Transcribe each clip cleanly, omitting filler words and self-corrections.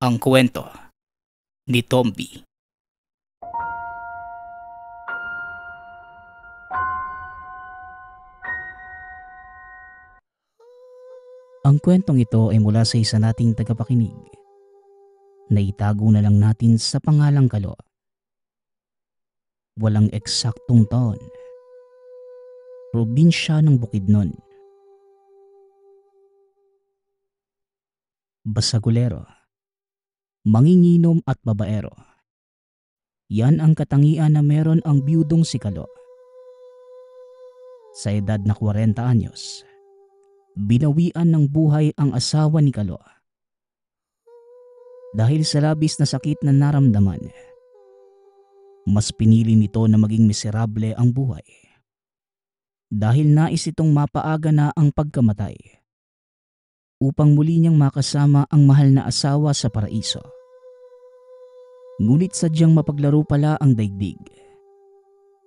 Ang kwento ni Tomby. Ang kwentong ito ay mula sa isa nating tagapakinig na itago na lang natin sa pangalang Kalo. Walang eksaktong taon. Probinsya ng Bukidnon. Basagulero, manginginom at babaero. Yan ang katangian na meron ang biyudong si Kalo. Sa edad na 40 anyos, binawian ng buhay ang asawa ni Kalo. Dahil sa labis na sakit na naramdaman, mas pinili nito na maging miserable ang buhay. Dahil nais itong mapaaga na ang pagkamatay upang muli niyang makasama ang mahal na asawa sa paraiso. Ngunit sadyang mapaglaro pala ang daigdig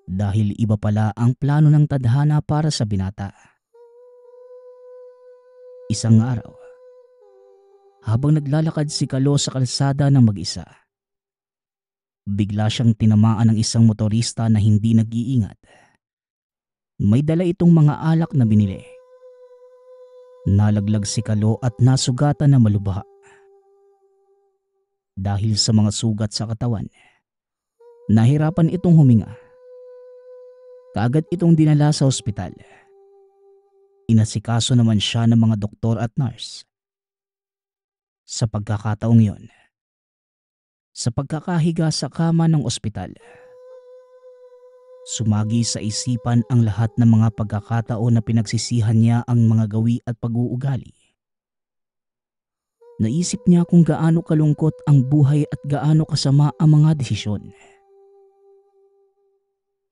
dahil iba pala ang plano ng tadhana para sa binata. Isang araw, habang naglalakad si Kalo sa kalsada ng mag-isa, bigla siyang tinamaan ng isang motorista na hindi nag-iingat. May dala itong mga alak na binili. Nalaglag si Kalo at nasugatan na malubha. Dahil sa mga sugat sa katawan, nahirapan itong huminga. Kaagad itong dinala sa ospital. Inasikaso naman siya ng mga doktor at nurse. Sa pagkakataong yon, sa pagkakahiga sa kama ng ospital, sumagi sa isipan ang lahat ng mga pagkakataon na pinagsisihan niya ang mga gawi at pag-uugali. Naisip niya kung gaano kalungkot ang buhay at gaano kasama ang mga desisyon.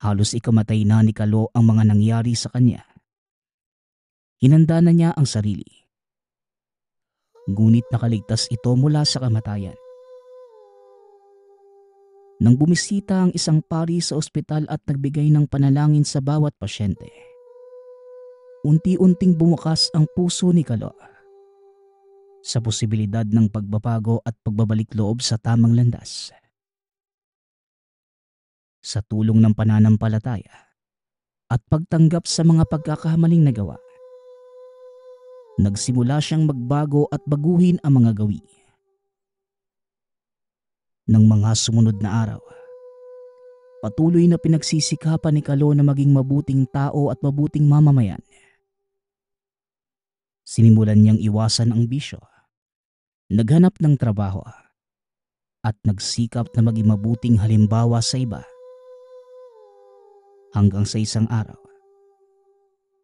Halos ikamatay na ni Kalo ang mga nangyari sa kanya. Hinanda na niya ang sarili. Ngunit nakaligtas ito mula sa kamatayan. Nang bumisita ang isang pari sa ospital at nagbigay ng panalangin sa bawat pasyente, unti-unting bumukas ang puso ni Kalo sa posibilidad ng pagbabago at pagbabalik loob sa tamang landas. Sa tulong ng pananampalataya at pagtanggap sa mga pagkakamaling nagawa, nagsimula siyang magbago at baguhin ang mga gawi. Ng mga sumunod na araw, patuloy na pinagsisikapan ni Kalo na maging mabuting tao at mabuting mamamayan. Sinimulan niyang iwasan ang bisyo, naghanap ng trabaho, at nagsikap na maging mabuting halimbawa sa iba. Hanggang sa isang araw,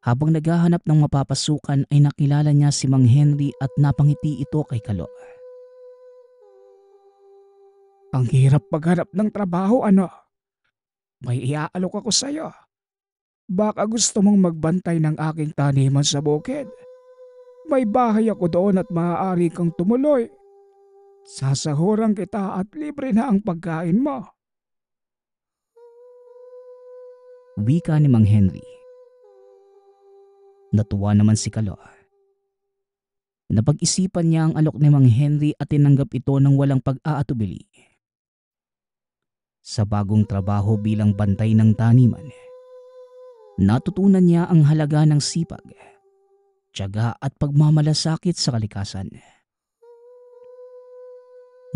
habang naghahanap ng mapapasukan ay nakilala niya si Mang Henry at napangiti ito kay Kalo. Ang hirap maghanap ng trabaho, ano? May iaalok ako sa'yo. Baka gusto mong magbantay ng aking taniman sa bukid. May bahay ako doon at maaari kang tumuloy. Sasahuran kita at libre na ang pagkain mo. Wika ni Mang Henry. Natuwa naman si Kalo. Napag-isipan niya ang alok ni Mang Henry at tinanggap ito ng walang pag-aatubili. Sa bagong trabaho bilang bantay ng taniman, natutunan niya ang halaga ng sipag, tiyaga at pagmamalasakit sa kalikasan.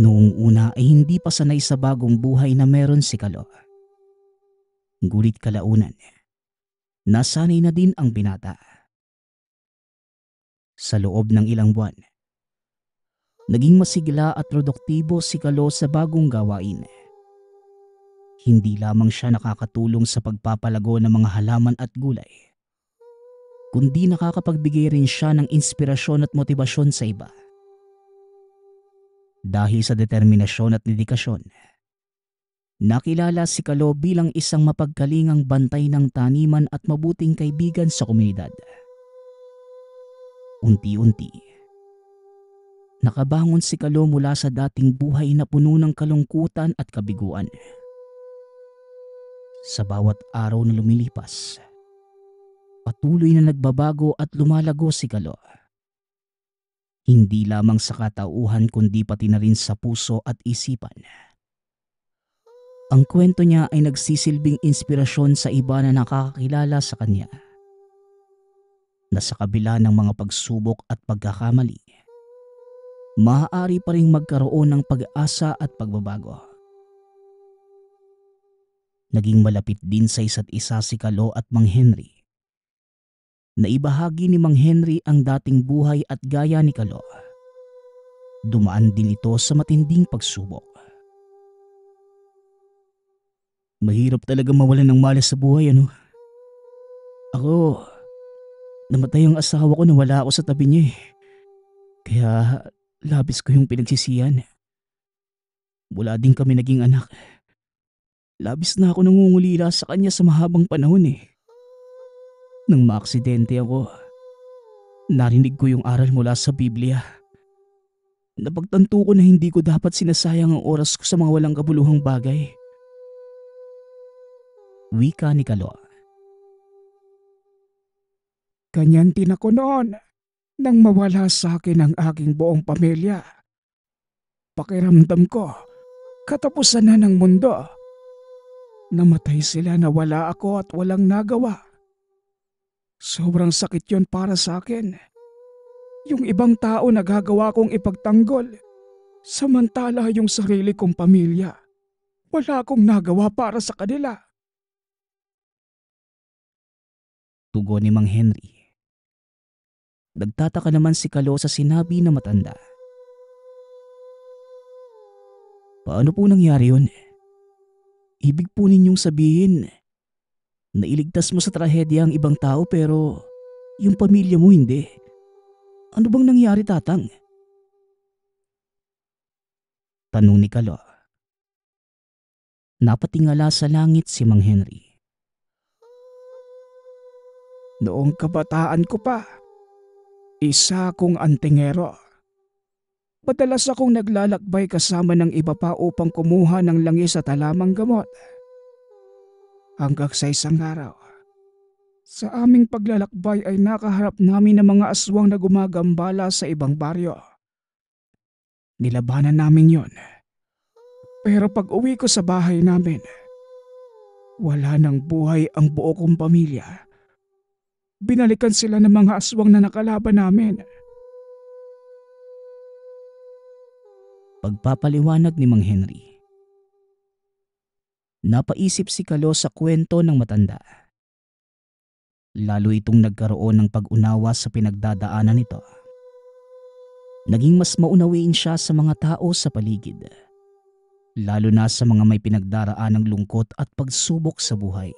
Noong una ay hindi pa sanay sa bagong buhay na meron si Kalo. Ngunit kalaunan, nasanay na din ang binata. Sa loob ng ilang buwan, naging masigla at produktibo si Kalo sa bagong gawain. Hindi lamang siya nakakatulong sa pagpapalago ng mga halaman at gulay, kundi nakakapagbigay rin siya ng inspirasyon at motibasyon sa iba. Dahil sa determinasyon at dedikasyon, nakilala si Kalo bilang isang mapagkalingang bantay ng taniman at mabuting kaibigan sa komunidad. Unti-unti, nakabangon si Kalo mula sa dating buhay na puno ng kalungkutan at kabiguan. Sa bawat araw na lumilipas, patuloy na nagbabago at lumalago si Kalo. Hindi lamang sa katauhan kundi pati na rin sa puso at isipan. Ang kwento niya ay nagsisilbing inspirasyon sa iba na nakakakilala sa kanya na sa kabila ng mga pagsubok at pagkakamali, maaari pa ring magkaroon ng pag-asa at pagbabago. Naging malapit din sa isa't isa si Kalo at Mang Henry. Naibahagi ni Mang Henry ang dating buhay at gaya ni Kalo. Dumaan din ito sa matinding pagsubok. Mahirap talaga mawalan ng malas sa buhay, ano? Ako, namatay ang asawa ko na wala ako sa tabi niya eh. Kaya labis ko yung pinagsisiyan. Wala din kami naging anak. Labis na ako nangungulila sa kanya sa mahabang panahon eh. Nang maaksidente ako, narinig ko yung aral mula sa Biblia. Napagtanto ko na hindi ko dapat sinasayang ang oras ko sa mga walang kabuluhang bagay. Wika ni Kalo. Ganyan din ako noon nang mawala sa akin ang aking buong pamilya. Pakiramdam ko, katapusan na ng mundo. Namatay sila na wala ako at walang nagawa. Sobrang sakit yon para sa akin. Yung ibang tao nagagawa kong ipagtanggol, samantala yung sarili kong pamilya, wala akong nagawa para sa kanila. Tugon ni Mang Henry. Nagtataka naman si Kalo sa sinabi na matanda. Paano po nangyari yun? Ibig po ninyong sabihin, nailigtas mo sa trahedya ang ibang tao pero yung pamilya mo hindi. Ano bang nangyari, Tatang? Tanong ni Kalo. Napatingala sa langit si Mang Henry. Noong kabataan ko pa, isa akong antingero. Madalas akong naglalakbay kasama ng iba pa upang kumuha ng langis at halamang gamot. Hanggang sa isang araw, sa aming paglalakbay ay nakaharap namin ng mga aswang na gumagambala sa ibang baryo. Nilabanan namin yon. Pero pag uwi ko sa bahay namin, wala nang buhay ang buo kong pamilya. Binalikan sila ng mga aswang na nakalaban namin. Pagpapaliwanag ni Mang Henry. Napaisip si Kalo sa kwento ng matanda. Lalo itong nagkaroon ng pag-unawa sa pinagdadaanan nito. Naging mas maunawain siya sa mga tao sa paligid. Lalo na sa mga may pinagdaraan ng lungkot at pagsubok sa buhay.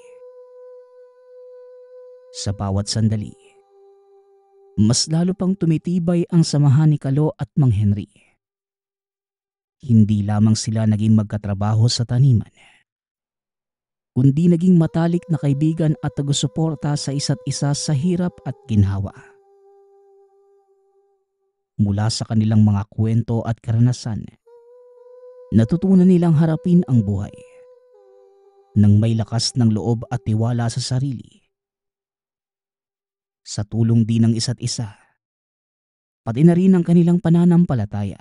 Sa bawat sandali, mas lalo pang tumitibay ang samahan ni Kalo at Mang Henry. Hindi lamang sila naging magkatrabaho sa taniman, kundi naging matalik na kaibigan at tagusuporta sa isa't isa sa hirap at ginhawa. Mula sa kanilang mga kwento at karanasan, natutunan nilang harapin ang buhay nang may lakas ng loob at tiwala sa sarili. Sa tulong din ng isa't isa, pati na rin ang kanilang pananampalataya.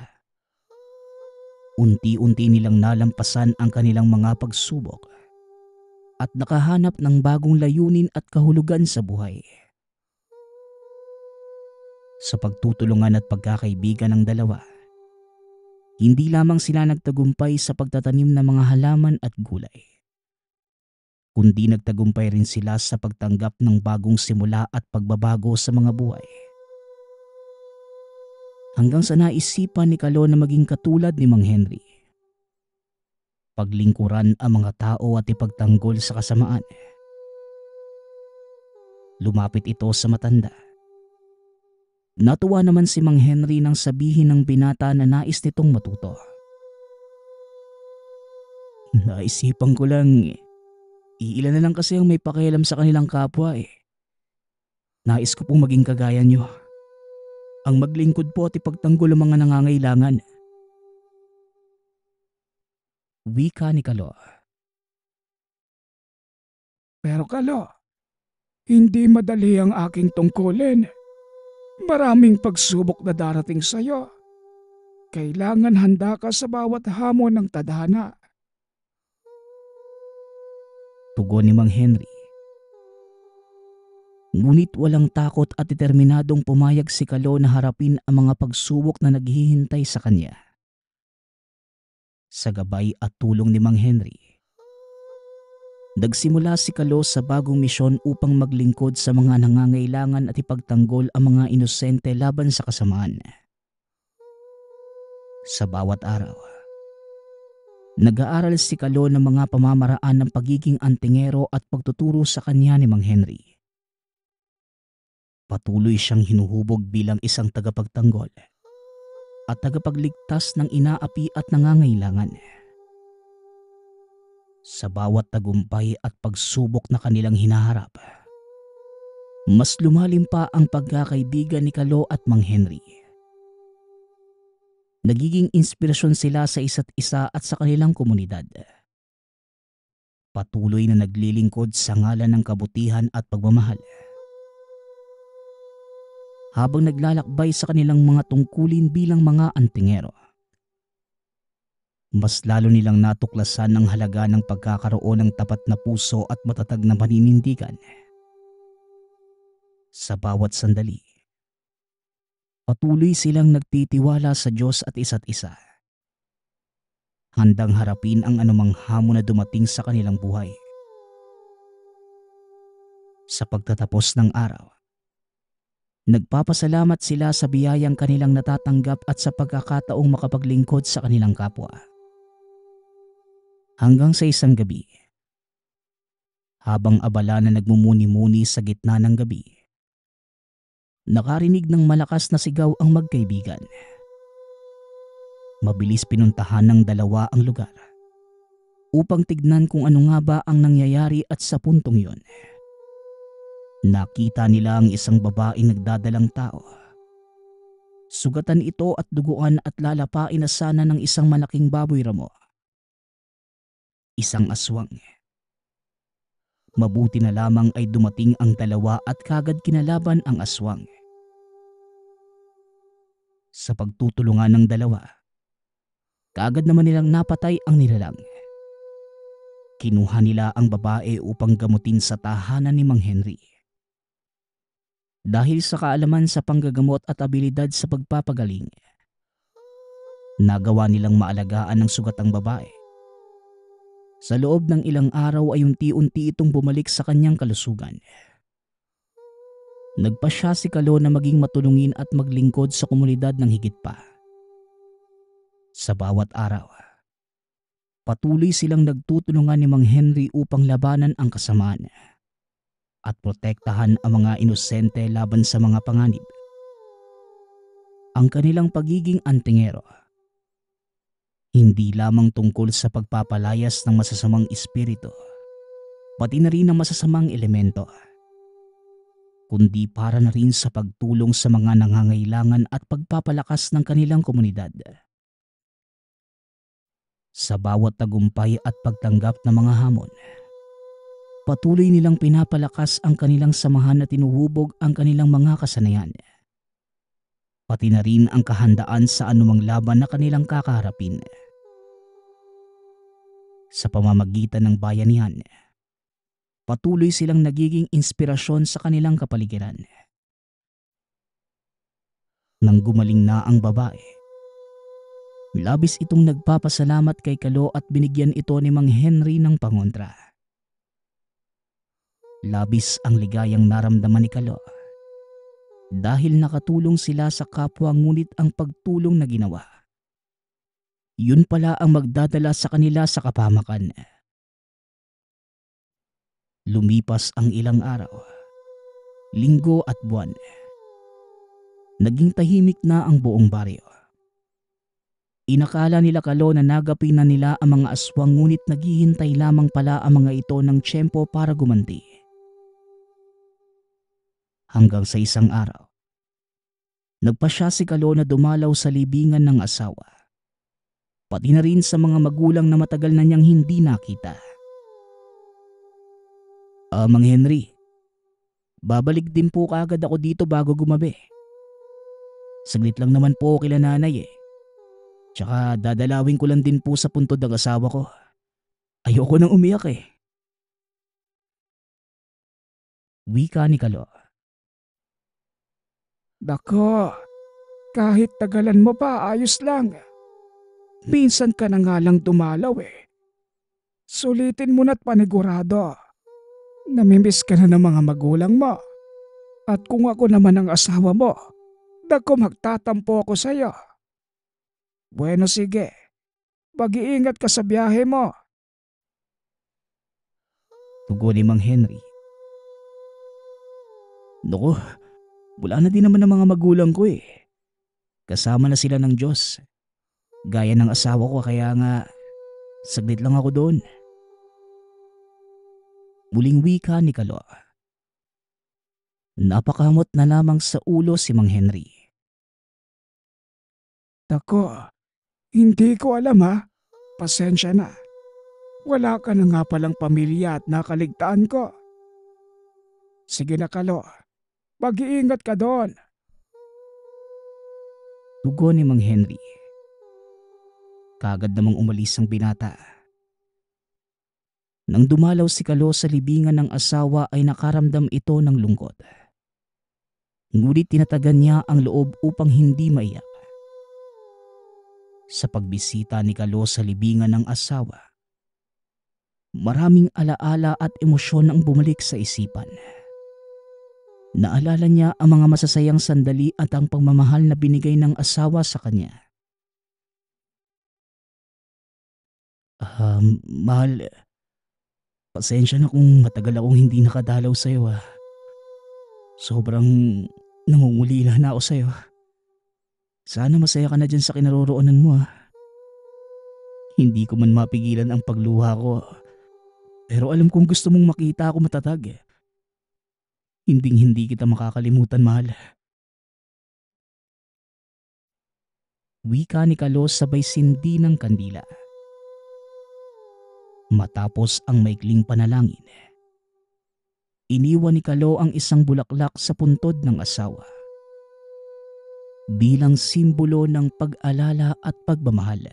Unti-unti nilang nalampasan ang kanilang mga pagsubok at nakahanap ng bagong layunin at kahulugan sa buhay. Sa pagtutulungan at pagkakaibigan ng dalawa, hindi lamang sila nagtagumpay sa pagtatanim ng mga halaman at gulay, kundi nagtagumpay rin sila sa pagtanggap ng bagong simula at pagbabago sa mga buhay. Hanggang sa naisipan ni Kalo na maging katulad ni Mang Henry. Paglingkuran ang mga tao at ipagtanggol sa kasamaan. Lumapit ito sa matanda. Natuwa naman si Mang Henry nang sabihin ng binata na nais nitong matuto. Naisipan ko lang, iilan na lang kasi ang may pakialam sa kanilang kapwa eh. Nais ko pong maging kagaya nyo. Ang maglingkod po at ipagtanggol ang mga nangangailangan. Wika ni Kalo. Pero Kalo, hindi madali ang aking tungkulin. Maraming pagsubok na darating sa'yo. Kailangan handa ka sa bawat hamon ng tadhana. Tugon ni Mang Henry. Ngunit walang takot at determinadong pumayag si Kalo na harapin ang mga pagsubok na naghihintay sa kanya. Sa gabay at tulong ni Mang Henry, nagsimula si Kalo sa bagong misyon upang maglingkod sa mga nangangailangan at ipagtanggol ang mga inosente laban sa kasamaan. Sa bawat araw, nag-aaral si Kalo ng mga pamamaraan ng pagiging antingero at pagtuturo sa kanya ni Mang Henry. Patuloy siyang hinuhubog bilang isang tagapagtanggol at tagapagligtas ng inaapi at nangangailangan. Sa bawat tagumpay at pagsubok na kanilang hinaharap, mas lumalim pa ang pagkakaibigan ni Kalo at Mang Henry. Nagiging inspirasyon sila sa isa't isa at sa kanilang komunidad. Patuloy na naglilingkod sa ngalan ng kabutihan at pagmamahal. Habang naglalakbay sa kanilang mga tungkulin bilang mga antingero, mas lalo nilang natuklasan ang halaga ng pagkakaroon ng tapat na puso at matatag na paninindigan. Sa bawat sandali, patuloy silang nagtitiwala sa Diyos at isa't isa, handang harapin ang anumang hamon na dumating sa kanilang buhay. Sa pagtatapos ng araw, nagpapasalamat sila sa biyayang kanilang natatanggap at sa pagkakataong makapaglingkod sa kanilang kapwa. Hanggang sa isang gabi, habang abala na nagmumuni-muni sa gitna ng gabi, nakarinig ng malakas na sigaw ang magkaibigan. Mabilis pinuntahan ng dalawa ang lugar upang tignan kung ano nga ba ang nangyayari at sa puntong yon, nakita nila ang isang babaeng nagdadalang tao. Sugatan ito at duguan at lalapain na sana ng isang malaking baboy ramo. Isang aswang. Mabuti na lamang ay dumating ang dalawa at kagad kinalaban ang aswang. Sa pagtutulungan ng dalawa, kagad naman nilang napatay ang nilalang. Kinuha nila ang babae upang gamutin sa tahanan ni Mang Henry. Dahil sa kaalaman sa panggagamot at abilidad sa pagpapagaling, nagawa nilang maalagaan ang sugatang babae. Sa loob ng ilang araw ay unti-unti itong bumalik sa kanyang kalusugan. Nagpasya si Kalo na maging matulungin at maglingkod sa komunidad ng higit pa. Sa bawat araw, patuloy silang nagtutulungan ni Mang Henry upang labanan ang kasamaan at protektahan ang mga inosente laban sa mga panganib. Ang kanilang pagiging antingero, hindi lamang tungkol sa pagpapalayas ng masasamang espiritu, pati na rin ng masasamang elemento, kundi para na rin sa pagtulong sa mga nangangailangan at pagpapalakas ng kanilang komunidad. Sa bawat tagumpay at pagtanggap ng mga hamon, patuloy nilang pinapalakas ang kanilang samahan at tinuhubog ang kanilang mga kasanayan, pati na rin ang kahandaan sa anumang laban na kanilang kakaharapin. Sa pamamagitan ng bayanihan, patuloy silang nagiging inspirasyon sa kanilang kapaligiran. Nang gumaling na ang babae, labis itong nagpapasalamat kay Kalo at binigyan ito ni Mang Henry ng pangontra. Labis ang ligayang naramdaman ni Kalo dahil nakatulong sila sa kapwa, ngunit ang pagtulong na ginawa, yun pala ang magdadala sa kanila sa kapahamakan. Lumipas ang ilang araw, linggo at buwan. Naging tahimik na ang buong baryo. Inakala nila Kalo na nagapi na nila ang mga aswang, ngunit naghihintay lamang pala ang mga ito ng tiyempo para gumanti. Hanggang sa isang araw, nagpasya si Kalo na dumalaw sa libingan ng asawa, pati na rin sa mga magulang na matagal na niyang hindi nakita. Mang Henry, babalik din po kaagad ako dito bago gumabi. Saglit lang naman po kila nanay eh. Tsaka dadalawin ko lang din po sa puntod ng asawa ko. Ayoko nang umiyak eh. Wika ni Kalo. Dako, kahit tagalan mo pa ayos lang. Minsan ka na nga lang dumalaw eh. Sulitin mo na't panigurado. Namimiss ka na ng mga magulang mo. At kung ako naman ang asawa mo, dako magtatampo ako sa'yo. Bueno sige, mag-iingat ka sa biyahe mo. Tugon ni Mang Henry. Naku, wala na din naman ang mga magulang ko eh. Kasama na sila ng Diyos. Gaya ng asawa ko kaya nga saglit lang ako doon. Muling wika ni Kalo. Napakamot na lamang sa ulo si Mang Henry. Dako, hindi ko alam ha. Pasensya na. Wala ka na nga palang pamilya at nakaligtaan ko. Sige na Kalo, mag-iingat ka doon. Tugon ni Mang Henry. Kagad namang umalis ang binata. Nang dumalaw si Kalo sa libingan ng asawa ay nakaramdam ito ng lungkot. Ngunit tinatagan niya ang loob upang hindi maiyak. Sa pagbisita ni Kalo sa libingan ng asawa, maraming alaala at emosyon ang bumalik sa isipan. Naalala niya ang mga masasayang sandali at ang pagmamahal na binigay ng asawa sa kanya. Mahal, pasensya na kung matagal akong hindi nakadalaw sa'yo ah. Sobrang nangungulila na ako sa'yo. Sana masaya ka na dyan sa kinaroroonan mo ah. Hindi ko man mapigilan ang pagluha ko. Pero alam kong gusto mong makita ako matatag eh. Hinding-hindi kita makakalimutan, mahal. Wika ni Kalo sabay sindi ng kandila. Matapos ang maikling panalangin, iniwan ni Kalo ang isang bulaklak sa puntod ng asawa. Bilang simbolo ng pag-alala at pagmamahal.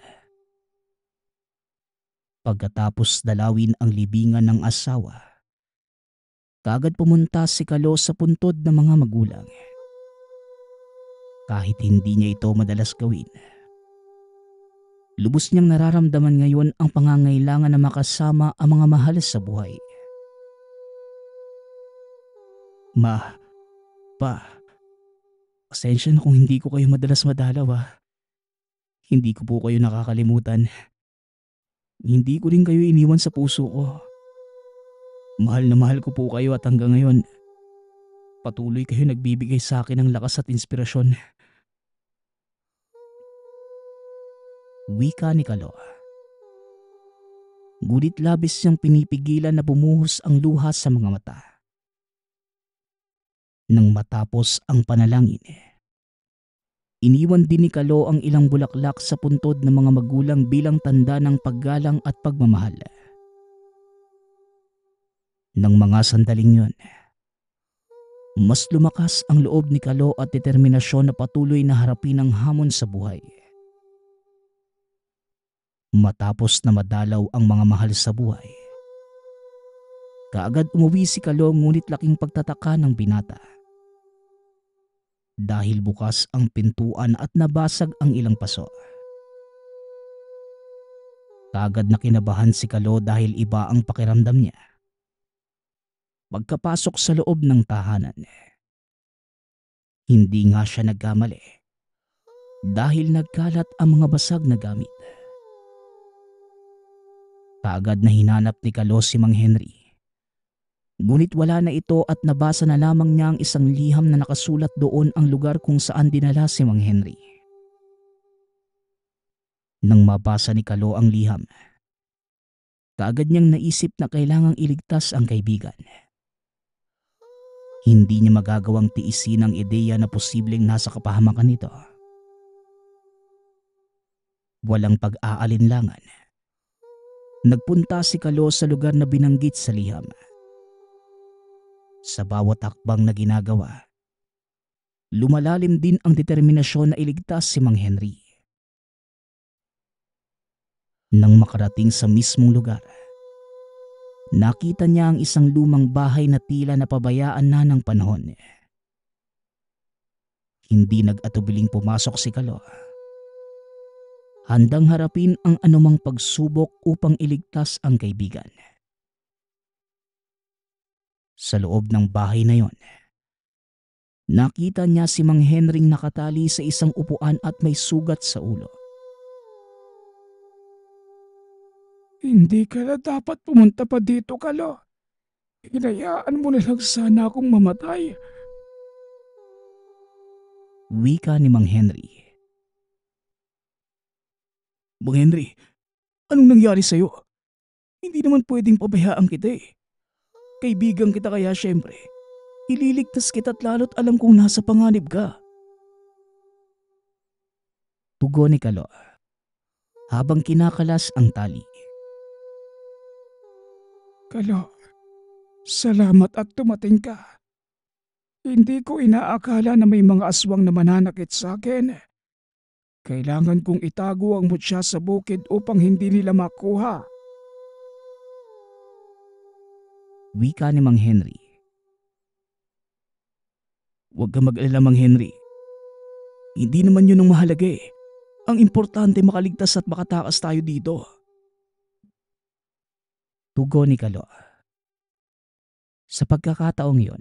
Pagkatapos dalawin ang libingan ng asawa, kagad pumunta si Kalo sa puntod ng mga magulang. Kahit hindi niya ito madalas gawin, lubos niyang nararamdaman ngayon ang pangangailangan na makasama ang mga mahal sa buhay. Ma, pa, pasensya na kung hindi ko kayo madalas madalaw ah. Hindi ko po kayo nakakalimutan. Hindi ko rin kayo iniwan sa puso ko. Mahal na mahal ko po kayo at hanggang ngayon, patuloy kayo nagbibigay sa akin ng lakas at inspirasyon. Wika ni Kalo. Ngunit labis siyang pinipigilan na bumuhos ang luha sa mga mata. Nang matapos ang panalangin, iniwan din ni Kalo ang ilang bulaklak sa puntod ng mga magulang bilang tanda ng paggalang at pagmamahal. Nang mga sandaling yun, mas lumakas ang loob ni Kalo at determinasyon na patuloy na harapin ang hamon sa buhay. Matapos na madalaw ang mga mahal sa buhay, kaagad umuwi si Kalo ngunit laking pagtataka ng binata. Dahil bukas ang pintuan at nabasag ang ilang paso. Kaagad na kinabahan si Kalo dahil iba ang pakiramdam niya. Pagkapasok sa loob ng tahanan, hindi nga siya nagkamali dahil nagkalat ang mga basag na gamit. Kaagad na hinanap ni Kalo si Mang Henry. Ngunit wala na ito at nabasa na lamang niya ang isang liham na nakasulat doon ang lugar kung saan dinala si Mang Henry. Nang mabasa ni Kalo ang liham, kaagad niyang naisip na kailangang iligtas ang kaibigan. Hindi niya magagawang tiisin ang ideya na posibleng nasa kapahamakan nito. Walang pag-aalinlangan, nagpunta si Kalo sa lugar na binanggit sa liham. Sa bawat hakbang na ginagawa, Lumalalim din ang determinasyon na iligtas si Mang Henry. Nang makarating sa mismong lugar, nakita niya ang isang lumang bahay na tila napabayaan na ng panahon. Hindi nag-atubiling pumasok si Kalo. Handang harapin ang anumang pagsubok upang iligtas ang kaibigan. Sa loob ng bahay na yon, nakita niya si Mang Henring nakatali sa isang upuan at may sugat sa ulo. Hindi ka na dapat pumunta pa dito, Kalo. Hinayaan mo na lang sana akong mamatay. Wika ni Mang Henry. Mang Henry, anong nangyari sa'yo? Hindi naman pwedeng pabayaan kita eh. Kaibigan kita kaya syempre. Ililigtas kita't lalo't alam kong nasa panganib ka. Tugon ni Kalo habang kinakalas ang tali. Kalo, salamat at tumating ka. Hindi ko inaakala na may mga aswang na mananakit sa akin. Kailangan kong itago ang mutya sa bukid upang hindi nila makuha. Wika ni Mang Henry. Huwag ka mag-alala, Mang Henry. Hindi naman yun ang mahalaga eh. Ang importante makaligtas at makatakas tayo dito. Tugon ni Kalo. Sa pagkakataong yon,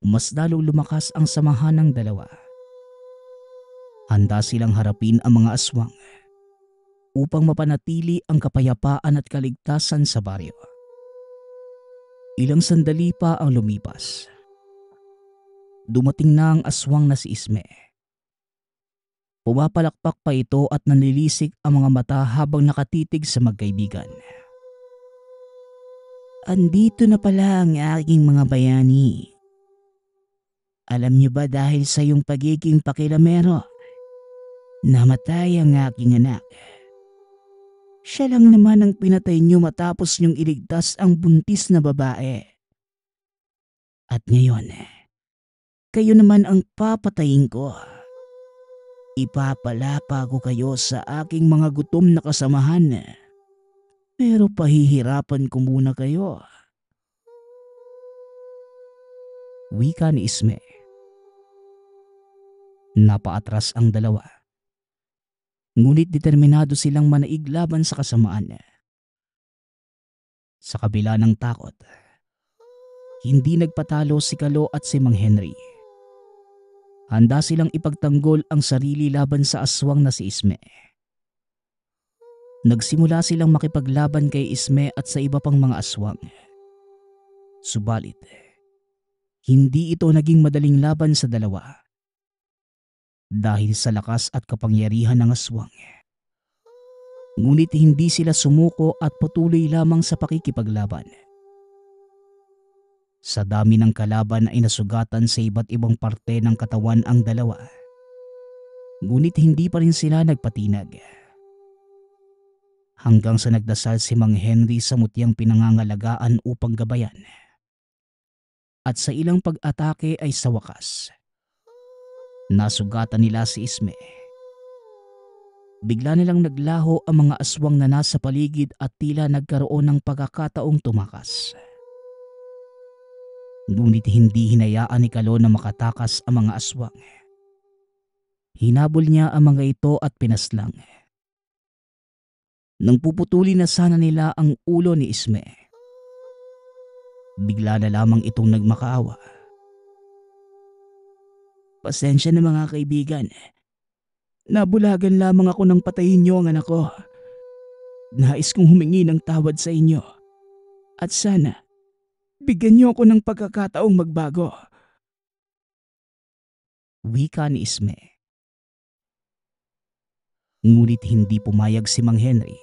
mas lalong lumakas ang samahan ng dalawa. Handa silang harapin ang mga aswang upang mapanatili ang kapayapaan at kaligtasan sa baryo. Ilang sandali pa ang lumipas. Dumating na ang aswang na si Isme. Pumapalakpak pa ito at nanlilisik ang mga mata habang nakatitig sa magkaibigan. Andito na pala ang aking mga bayani. Alam niyo ba dahil sa iyong pagiging pakilamero, namatay ang aking anak. Siya lang naman ang pinatay niyo matapos niyong iligtas ang buntis na babae. At ngayon, kayo naman ang papatayin ko. Ipapalapa ko kayo sa aking mga gutom na kasamahan. Pero pahihirapan ko muna kayo. Wika ni Isme. Napaatras ang dalawa. Ngunit determinado silang manaig laban sa kasamaan. Sa kabila ng takot, hindi nagpatalo si Kalo at si Mang Henry. Handa silang ipagtanggol ang sarili laban sa aswang na si Isme. Nagsimula silang makipaglaban kay Isme at sa iba pang mga aswang. Subalit, hindi ito naging madaling laban sa dalawa. Dahil sa lakas at kapangyarihan ng aswang. Ngunit hindi sila sumuko at patuloy lamang sa pakikipaglaban. Sa dami ng kalaban ay nasugatan sa iba't ibang parte ng katawan ang dalawa. Ngunit hindi pa rin sila nagpatinag. Hanggang sa nagdasal si Mang Henry sa mutyang pinangangalagaan upang gabayan. At sa ilang pag-atake ay sa wakas, nasugatan nila si Isme. Bigla nilang naglaho ang mga aswang na nasa paligid at tila nagkaroon ng pagkakataong tumakas. Ngunit hindi hinayaan ni Kalo na makatakas ang mga aswang. Hinabol niya ang mga ito at pinaslang. Nang puputulin na sana nila ang ulo ni Isme, bigla na lamang itong nagmakaawa. Pasensya na mga kaibigan. Nabulagan lamang ako nang patayin niyo ang anak ko. Nais kong humingi ng tawad sa inyo. At sana, bigyan niyo ako ng pagkakataong magbago. Wika ni Isme. Ngunit hindi pumayag si Mang Henry.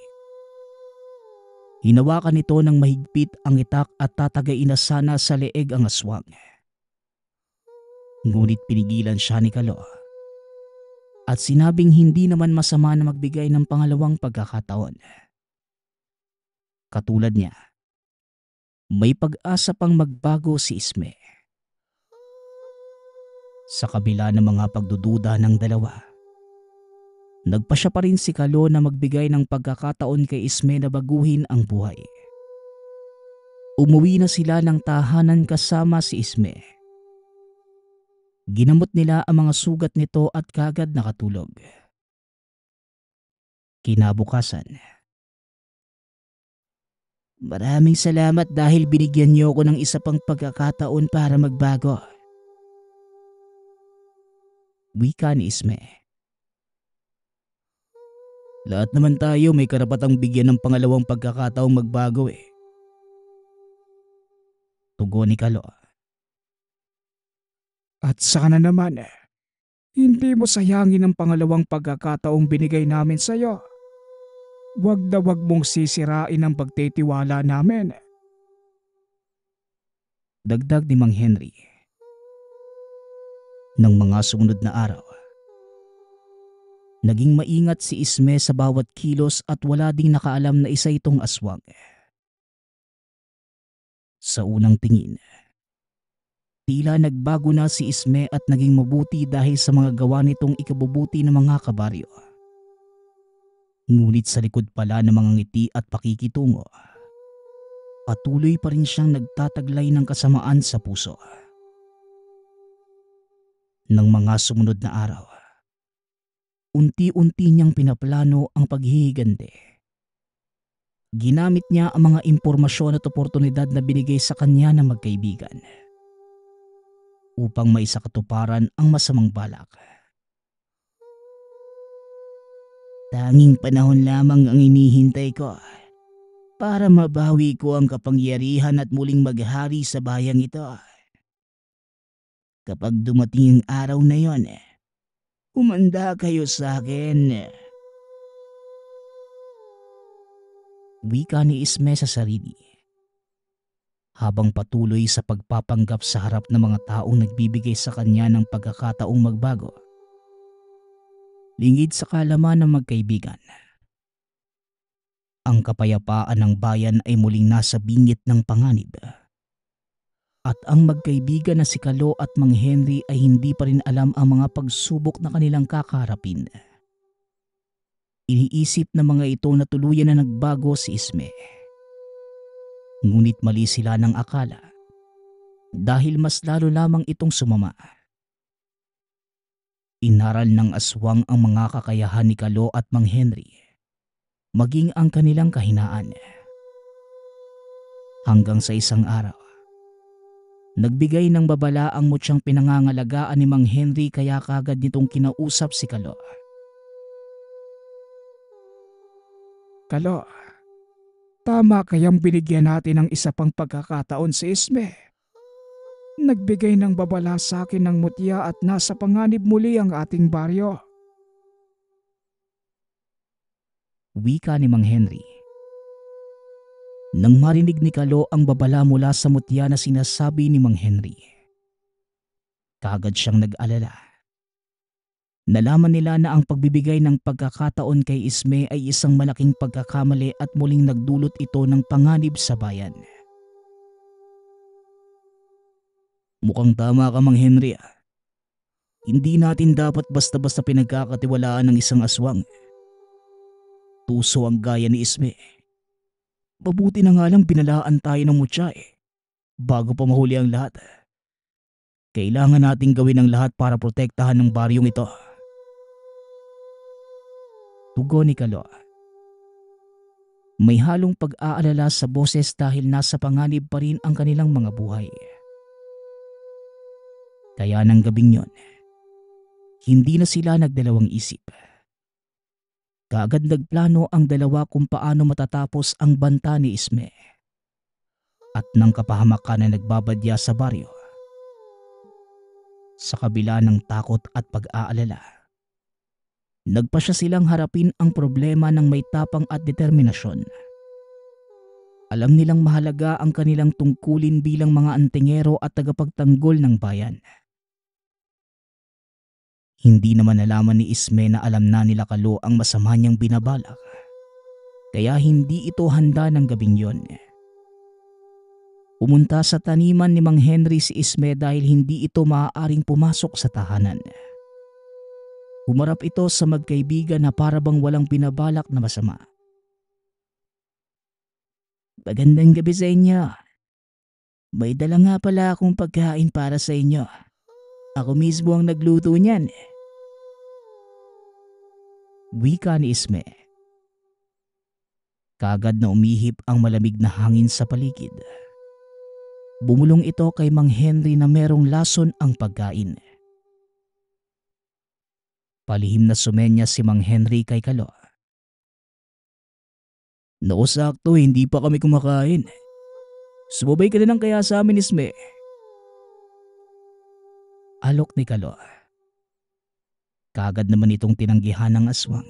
Hinawakan nito ng mahigpit ang itak at tatagain na sana sa leeg ang aswang. Ngunit pinigilan siya ni Kalo at sinabing hindi naman masama na magbigay ng pangalawang pagkakataon. Katulad niya, may pag-asa pang magbago si Isme. Sa kabila ng mga pagdududa ng dalawa, nagpasya pa rin si Kalo na magbigay ng pagkakataon kay Isme na baguhin ang buhay. Umuwi na sila ng tahanan kasama si Isme. Ginamot nila ang mga sugat nito at kagad nakatulog. Kinabukasan, "Maraming salamat dahil binigyan niyo ako ng isa pang pagkakataon para magbago," wika ni Isme. "Lahat naman tayo may karapatang bigyan ng pangalawang pagkakataong magbago eh," tugon ni Kalo. At sana naman, hindi mo sayangin ang pangalawang pagkakataong binigay namin sa'yo. Huwag na huwag mong sisirain ang pagtitiwala namin. Dagdag ni Mang Henry. Ng mga sumunod na araw, naging maingat si Isme sa bawat kilos at wala ding nakaalam na isa itong aswang. Sa unang tingin, tila nagbago na si Isme at naging mabuti dahil sa mga gawa nitong ikabubuti ng mga kabaryo. Ngunit sa likod pala ng mga ngiti at pakikitungo, patuloy pa rin siyang nagtataglay ng kasamaan sa puso. Ng mga sumunod na araw, unti-unti niyang pinaplano ang paghihigante. Ginamit niya ang mga impormasyon at oportunidad na binigay sa kanya ng magkaibigan upang maisakatuparan ang masamang balak. Tanging panahon lamang ang inihintay ko para mabawi ko ang kapangyarihan at muling maghari sa bayang ito. Kapag dumating ang araw na yon, umanda kayo sa akin. Wika ni Isme sa sarili, habang patuloy sa pagpapanggap sa harap ng mga taong nagbibigay sa kanya ng pagkakataong magbago. Lingid sa kaalaman ng magkaibigan, ang kapayapaan ng bayan ay muling nasa bingit ng panganib. At ang magkaibigan na si Kalo at Mang Henry ay hindi pa rin alam ang mga pagsubok na kanilang kakaharapin. Iniisip ng mga ito na tuluyan na nagbago si Isme. Ngunit mali sila ng akala dahil mas lalo lamang itong sumama. Inaral ng aswang ang mga kakayahan ni Kalo at Mang Henry, maging ang kanilang kahinaan. Hanggang sa isang araw, nagbigay ng babala ang mutyang pinangangalagaan ni Mang Henry kaya kagad nitong kinausap si Kalo. Kalo, tama kayang binigyan natin ng isa pang pagkakataon si Isme. Nagbigay ng babala sa akin ng mutya at nasa panganib muli ang ating baryo. Wika ni Mang Henry. Nang marinig ni Kalo ang babala mula sa mutya na sinasabi ni Mang Henry, kagad siyang nag-alala. Nalaman nila na ang pagbibigay ng pagkakataon kay Isme ay isang malaking pagkakamali at muling nagdulot ito ng panganib sa bayan. Mukhang tama ka, Mang Henry. Hindi natin dapat basta-basta pinagkakatiwalaan ng isang aswang. Tuso ang gaya ni Isme. Mabuti na nga lang binalaan tayo ng mutya bago pa mahuli ang lahat. Kailangan nating gawin ang lahat para protektahan ng baryong ito. Tugon ni Kalo. May halong pag-aalala sa boses dahil nasa panganib pa rin ang kanilang mga buhay. Kaya ng gabing yon, hindi na sila nagdalawang isip. Kaagad nagplano ang dalawa kung paano matatapos ang banta ni Isme. At ng kapahamakan na nagbabadya sa baryo, sa kabila ng takot at pag-aalala, nagpasya silang harapin ang problema ng may tapang at determinasyon. Alam nilang mahalaga ang kanilang tungkulin bilang mga antingero at tagapagtanggol ng bayan. Hindi naman nalaman ni Isme na alam na nila Kalo ang masama niyang binabalak, kaya hindi ito handa ng gabing yon. Pumunta sa taniman ni Mang Henry si Isme dahil hindi ito maaaring pumasok sa tahanan. Humarap ito sa magkaibigan na parabang walang binabalak na masama. Magandang gabi sa inyo. May dala nga pala akong pagkain para sa inyo. Ako mismo ang nagluto niyan. Wika ni Isme. Kaagad na umihip ang malamig na hangin sa paligid. Bumulong ito kay Mang Henry na merong lason ang pagkain. Palihim na sumenya si Mang Henry kay Kalo. Naku sakto, hindi pa kami kumakain. Sumabay ka na lang kaya sa amin, Isme. Alok ni Kalo. Kaagad naman itong tinanggihan ng aswang.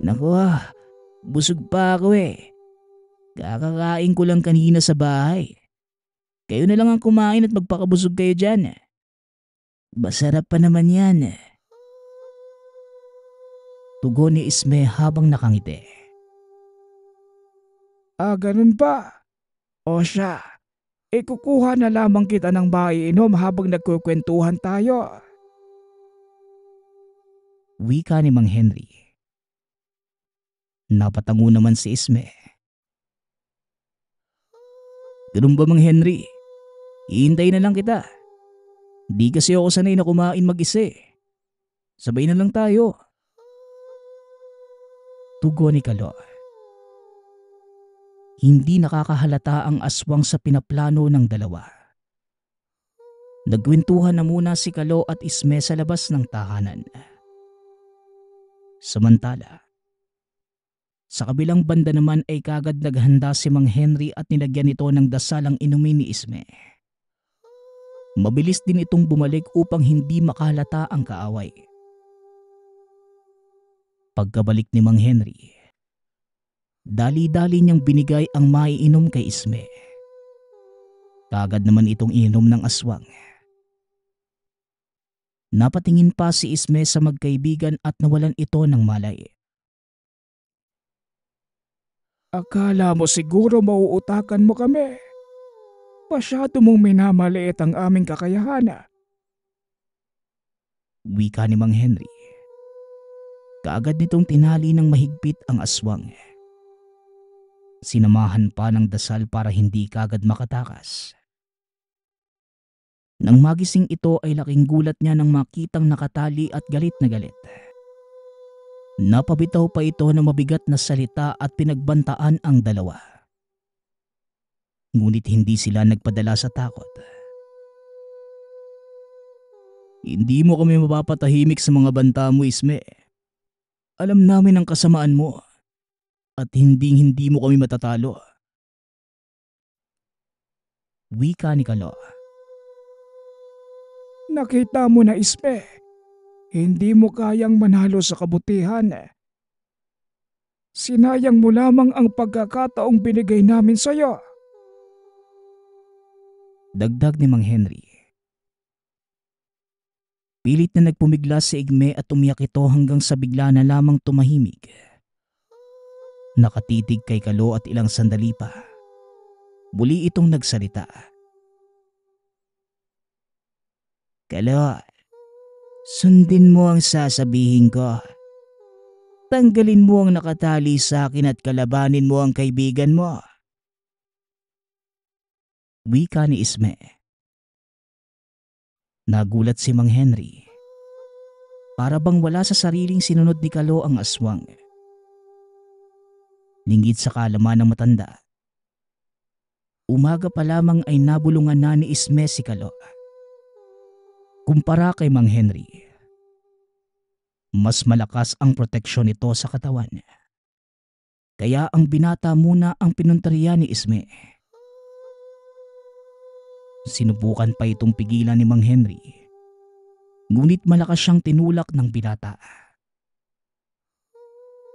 Naku, busog pa ako eh. Kakakain ko lang kanina sa bahay. Kayo na lang ang kumain at magpakabusog kayo dyan. Masarap pa naman yan. Tugon ni Isme habang nakangiti. Ganun ba? O siya, ikukuha na lamang kita ng maiinom habang nagkukwentuhan tayo. Wika ni Mang Henry. Napatango naman si Isme. Ganun ba Mang Henry? Iintay na lang kita. Di kasi ako sanay na kumain mag-isa eh. Sabay na lang tayo. Tugon ni Kalo. Hindi nakakahalata ang aswang sa pinaplano ng dalawa. Nagkwentuhan na muna si Kalo at Isme sa labas ng tahanan. Samantala, sa kabilang banda naman ay kagad naghanda si Mang Henry at nilagyan ito ng dasalang inumin ni Isme. Mabilis din itong bumalik upang hindi makahalata ang kaaway. Pagkabalik ni Mang Henry, dali-dali niyang binigay ang maiinom kay Isme. Kagad naman itong ininom ng aswang. Napatingin pa si Isme sa magkaibigan at nawalan ito ng malay. Akala mo siguro mauutakan mo kami. Masyado mong minamaliit ang aming kakayahan. Wika ni Mang Henry. Kaagad nitong tinali ng mahigpit ang aswang. Sinamahan pa ng dasal para hindi kagad makatakas. Nang magising ito ay laking gulat niya nang makitang nakatali at galit na galit. Napabitaw pa ito ng mabigat na salita at pinagbantaan ang dalawa. Ngunit hindi sila nagpadala sa takot. Hindi mo kami mapapatahimik sa mga banta mo, Isme. Alam namin ang kasamaan mo at hindi mo kami matatalo. Wika ni Kalo. Nakita mo na Isme, hindi mo kayang manalo sa kabutihan. Sinayang mo lamang ang pagkakataong binigay namin sa iyo. Dagdag ni Mang Henry. Pilit na nagpumigla si Igme at umiyak ito hanggang sa bigla na lamang tumahimik. Nakatitig kay Kalo at ilang sandali pa. Muli itong nagsalita. Kalo, sundin mo ang sasabihin ko. Tanggalin mo ang nakatali sa akin at kalabanin mo ang kaibigan mo. Wika ni Isme. Nagulat si Mang Henry. Para bang wala sa sariling sinunod ni Kalo ang aswang. Lingid sa kaalaman ng matanda. Umaga pa lamang ay nabulungan na ni Isme si Kalo. Kumpara kay Mang Henry, mas malakas ang proteksyon nito sa katawan. Kaya ang binata muna ang pinunteriya ni Isme. Sinubukan pa itong pigilan ni Mang Henry. Ngunit malakas siyang tinulak ng binata.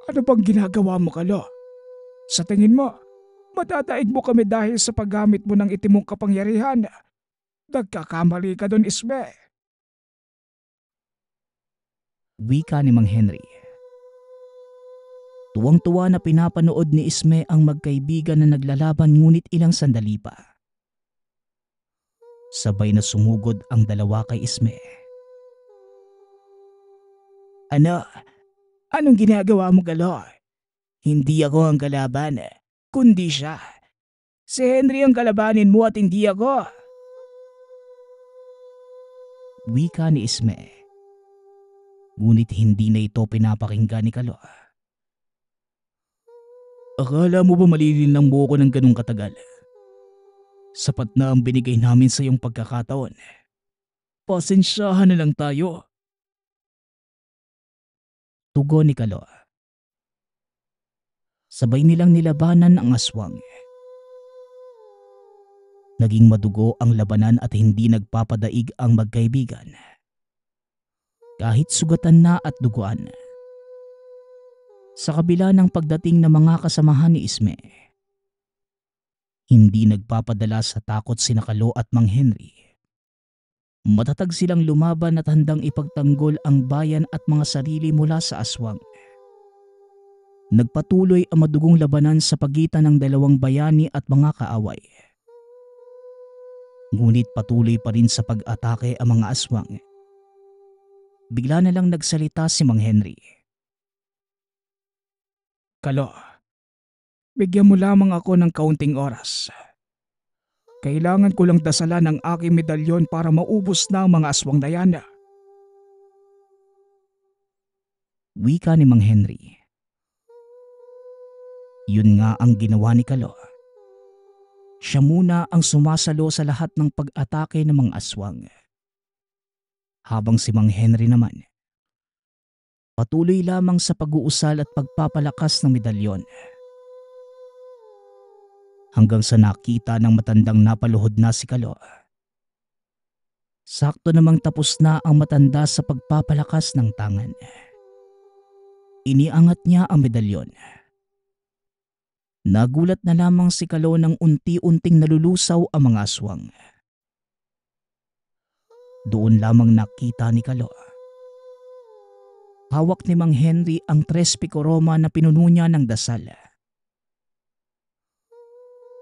Ano bang ginagawa mo, Kalo? Sa tingin mo, matataig mo kami dahil sa paggamit mo ng itimong kapangyarihan. Nagkakamali ka doon, Isme. Wika ni Mang Henry. Tuwang-tuwa na pinapanood ni Isme ang magkaibigan na naglalaban ngunit ilang sandali pa. Sabay na sumugod ang dalawa kay Isme. Ano? Anong ginagawa mo, Galo? Hindi ako ang kalaban, kundi siya. Si Henry ang kalabanin mo at hindi ako. Wika ni Isme. Ngunit hindi na ito pinapakinggan ni Kalo. Akala mo ba malilinlang mo ako ng ganung katagal? Sapat na ang binigay namin sa iyong pagkakataon. Pasensyahan na lang tayo. Tugon ni Kalo. Sabay nilang nilabanan ang aswang. Naging madugo ang labanan at hindi nagpapadaig ang magkaibigan. Kahit sugatan na at duguan. Sa kabila ng pagdating ng mga kasamahan ni Isme, hindi nagpapadala sa takot sina Kalo at Mang Henry. Matatag silang lumaban at handang ipagtanggol ang bayan at mga sarili mula sa aswang. Nagpatuloy ang madugong labanan sa pagitan ng dalawang bayani at mga kaaway. Ngunit patuloy pa rin sa pag-atake ang mga aswang. Bigla na lang nagsalita si Mang Henry. Kalo, bigyan mo lamang ako ng kaunting oras. Kailangan ko lang dasalan ang aking medalyon para maubos na ang mga aswang na yan. Wika ni Mang Henry. Yun nga ang ginawa ni Kalo. Siya muna ang sumasalo sa lahat ng pag-atake ng mga aswang. Habang si Mang Henry naman, patuloy lamang sa pag-uusal at pagpapalakas ng medalyon. Hanggang sa nakita ng matandang napaluhod na si Kalo. Sakto namang tapos na ang matanda sa pagpapalakas ng tangan. Iniangat niya ang medalyon. Nagulat na lamang si Kalo nang unti-unting nalulusaw ang mga aswang. Doon lamang nakita ni Kalo. Hawak ni Mang Henry ang tres picoroma na pinuno niya ng dasal.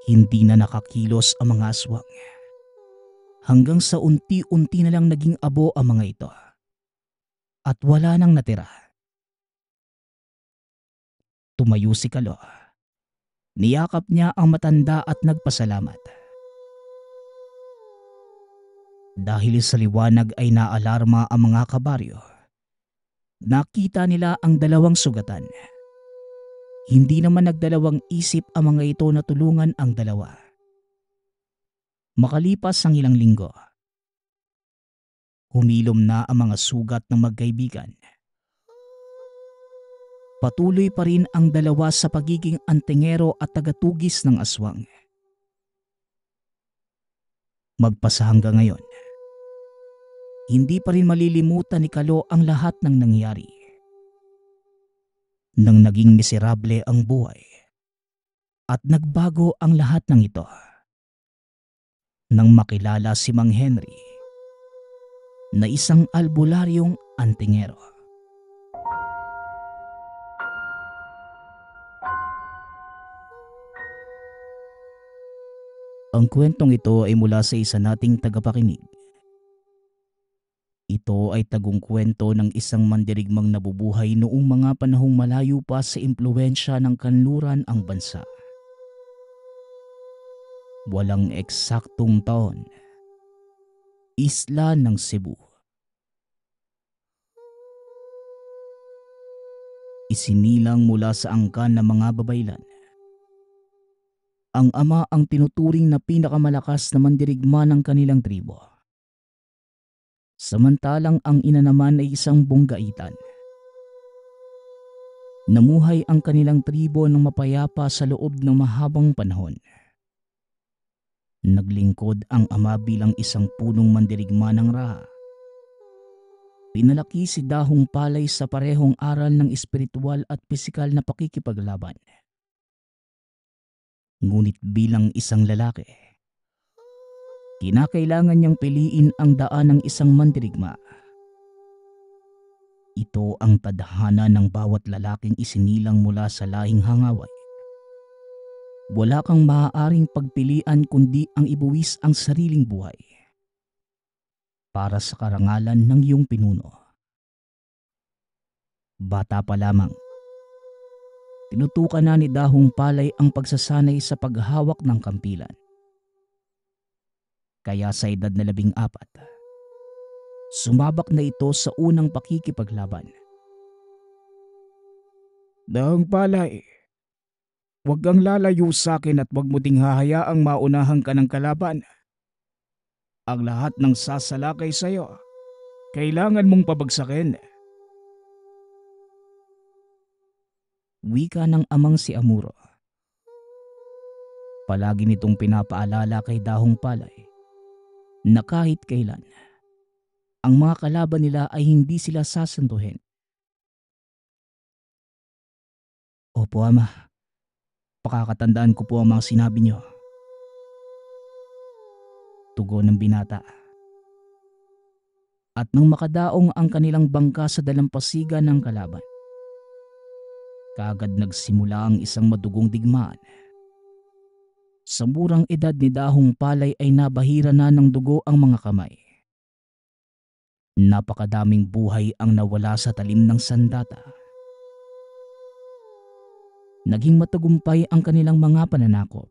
Hindi na nakakilos ang mga aswang. Hanggang sa unti-unti na lang naging abo ang mga ito. At wala nang natira. Tumayo si Kalo. Niyakap niya ang matanda at nagpasalamat. Dahil sa liwanag ay naalarma ang mga kabaryo. Nakita nila ang dalawang sugatan. Hindi naman nagdalawang isip ang mga ito na tulungan ang dalawa. Makalipas ang ilang linggo, humilom na ang mga sugat ng magkaibigan. Patuloy pa rin ang dalawa sa pagiging antingero at tagatugis ng aswang. Magpasa hanggang ngayon, hindi pa rin malilimutan ni Kalo ang lahat ng nangyari. Nang naging miserable ang buhay at nagbago ang lahat ng ito. Nang makilala si Mang Henry na isang albularyong antingero. Ang kwentong ito ay mula sa isa nating tagapakinig. Ito ay tagong kwento ng isang mandirigmang nabubuhay noong mga panahong malayo pa sa impluwensya ng kanluran ang bansa. Walang eksaktong taon. Isla ng Cebu. Isinilang mula sa angkan ng mga babaylan. Ang ama ang tinuturing na pinakamalakas na mandirigma ng kanilang tribo. Samantalang ang ina naman ay isang bunggaitan. Namuhay ang kanilang tribo ng mapayapa sa loob ng mahabang panahon. Naglingkod ang ama bilang isang punong mandirigma ng Raha. Pinalaki si Dahong Palay sa parehong aral ng espiritual at pisikal na pakikipaglaban. Ngunit bilang isang lalaki, kinakailangan niyang piliin ang daan ng isang mandirigma. Ito ang tadhana ng bawat lalaking isinilang mula sa lahing hangaway. Wala kang maaaring pagpilian kundi ang ibuwis ang sariling buhay para sa karangalan ng iyong pinuno. Bata pa lamang, tinutukan na ni Dahong Palay ang pagsasanay sa paghawak ng kampilan. Kaya sa edad na 14, sumabak na ito sa unang pakikipaglaban. Dahong Palay, huwag kang lalayo sa akin at huwag mo ding hahayaang maunahan ka ng kalaban. Ang lahat ng sasalakay sa'yo, kailangan mong pabagsakin. Wika ng amang si Amuro. Palagi nitong pinapaalala kay Dahong Palay na kahit kailan, ang mga kalaban nila ay hindi sila sasantuhin. Opo, Ama. Pakakatandaan ko po ang mga sinabi niyo. Tugon ng binata. At nang makadaong ang kanilang bangka sa dalampasigan ng kalaban, kaagad nagsimula ang isang madugong digmaan. Sa murang edad ni Dahong Palay ay nabahira na ng dugo ang mga kamay. Napakadaming buhay ang nawala sa talim ng sandata. Naging matagumpay ang kanilang mga pananakop.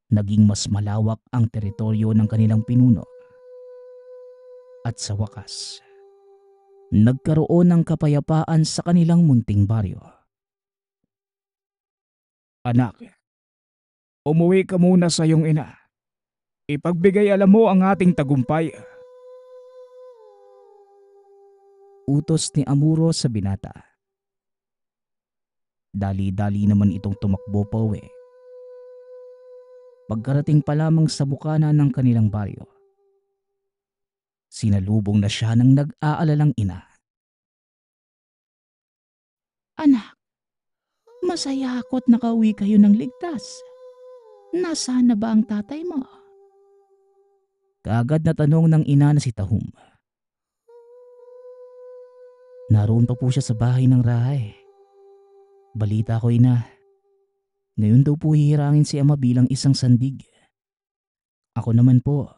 Naging mas malawak ang teritoryo ng kanilang pinuno. At sa wakas, nagkaroon ng kapayapaan sa kanilang munting baryo. Anak, umuwi ka muna sa iyong ina. Ipagbigay alam mo ang ating tagumpay. Utos ni Amuro sa binata. Dali-dali naman itong tumakbo pa uwi. Pagkarating pa lamang sa bukana ng kanilang baryo, sinalubong na siya ng nag-aalalang ina. Anak, masaya ako't nakauwi kayo ng ligtas. Nasaan na ba ang tatay mo? Kaagad na tanong ng ina na si Tahum. Naroon pa po siya sa bahay ng Rahay. Balita ko, ina, ngayon daw po hihirangin si ama bilang isang sandig. Ako naman po,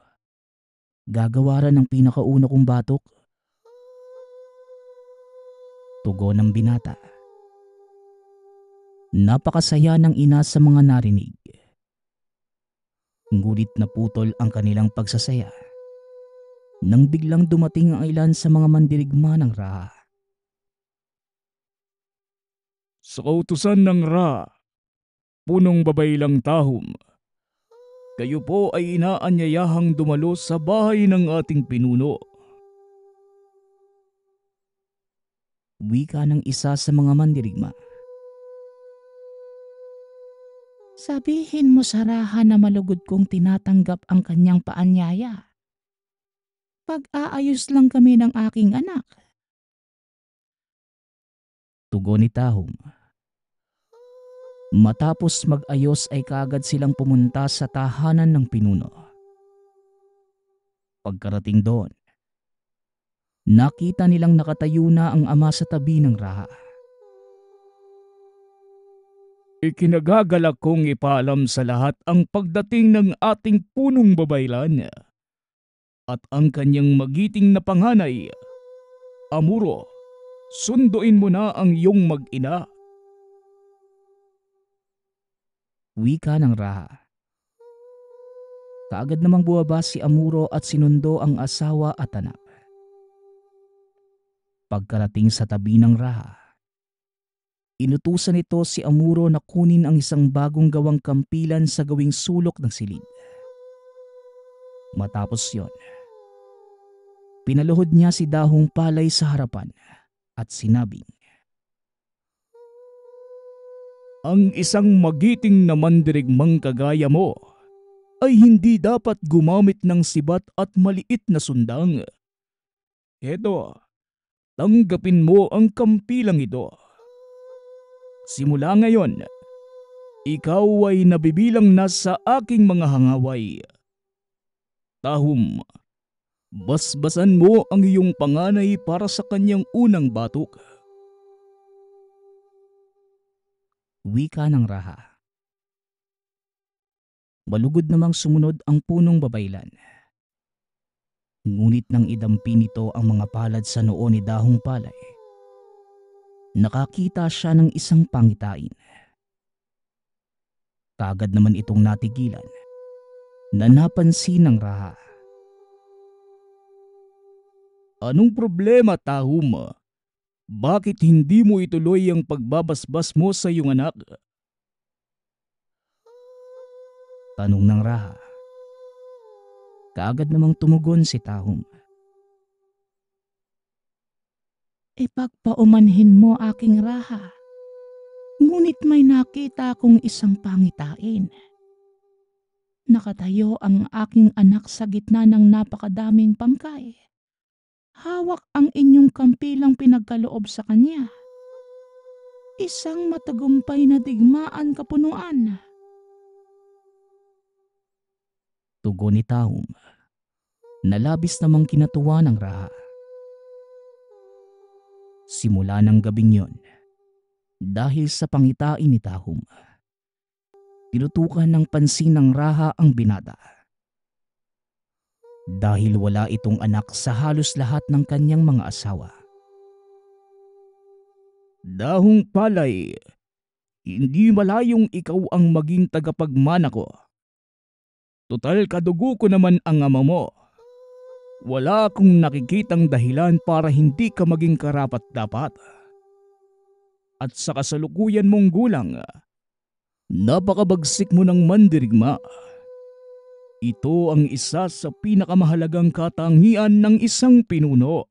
gagawaran ng pinakauna kong batok. Tugon ng binata. Napakasaya ng ina sa mga narinig. Ngunit naputol ang kanilang pagsasaya nang biglang dumating ang ilan sa mga mandirigma ng Raha. Sa kautusan ng Ra, punong babaylang Tahum, kayo po ay inaanyayahang dumalo sa bahay ng ating pinuno. Wika ng isa sa mga mandirigma. Sabihin mo sa Raha na malugod kong tinatanggap ang kanyang paanyaya. Pag-aayos lang kami ng aking anak. Tugon ni Tahum. Matapos mag-ayos ay kaagad silang pumunta sa tahanan ng pinuno. Pagkarating doon, nakita nilang nakatayo na ang ama sa tabi ng Raha. Ikinagagalak kong ipaalam sa lahat ang pagdating ng ating punong babaylan at ang kanyang magiting na panganay. Amuro, sunduin mo na ang iyong mag-ina. Wika ng Raha. Kaagad namang buwaba si Amuro at sinundo ang asawa at anak. Pagkarating sa tabi ng Raha, inutusan nito si Amuro na kunin ang isang bagong gawang kampilan sa gawing sulok ng silid. Matapos yon, pinaluhod niya si Dahong Palay sa harapan at sinabing, Ang isang magiting na mandirigmang kagaya mo ay hindi dapat gumamit ng sibat at maliit na sundang. Eto, tanggapin mo ang kampilang ito. Simula ngayon, ikaw ay nabibilang na sa aking mga hangaway. Tahum, Basbasan mo ang iyong panganay para sa kanyang unang batok. Wika ng Raha. Malugod namang sumunod ang punong babaylan. Ngunit nang idampi nito ang mga palad sa noo ni Dahong Palay, nakakita siya ng isang pangitain. Kaagad naman itong natigilan na napansin ng Raha. Anong problema, Tahum? Bakit hindi mo ituloy ang pagbabasbas mo sa iyong anak? Tanong ng Raha. Kaagad namang tumugon si Tahum. Ipagpaumanhin mo aking Raha. Ngunit may nakita akong isang pangitain. Nakatayo ang aking anak sa gitna ng napakadaming bangkay. Hawak ang inyong kampilang pinagkaloob sa kanya. Isang matagumpay na digmaan kapunuan. Tugon ni Tahum na labis namang kinatuwa ng Raha. Simula ng gabing yon, dahil sa pangitain ni Tahum, tinutukan ng pansin ng Raha ang binata. Dahil wala itong anak sa halos lahat ng kanyang mga asawa. Dahong Palay, hindi malayong ikaw ang maging tagapagmana ko. Total kadugo ko naman ang ama mo. Wala akong nakikitang dahilan para hindi ka maging karapat-dapat. At sa kasalukuyan mong gulang, napakabagsik mo ng mandirigma. Ito ang isa sa pinakamahalagang katangian ng isang pinuno.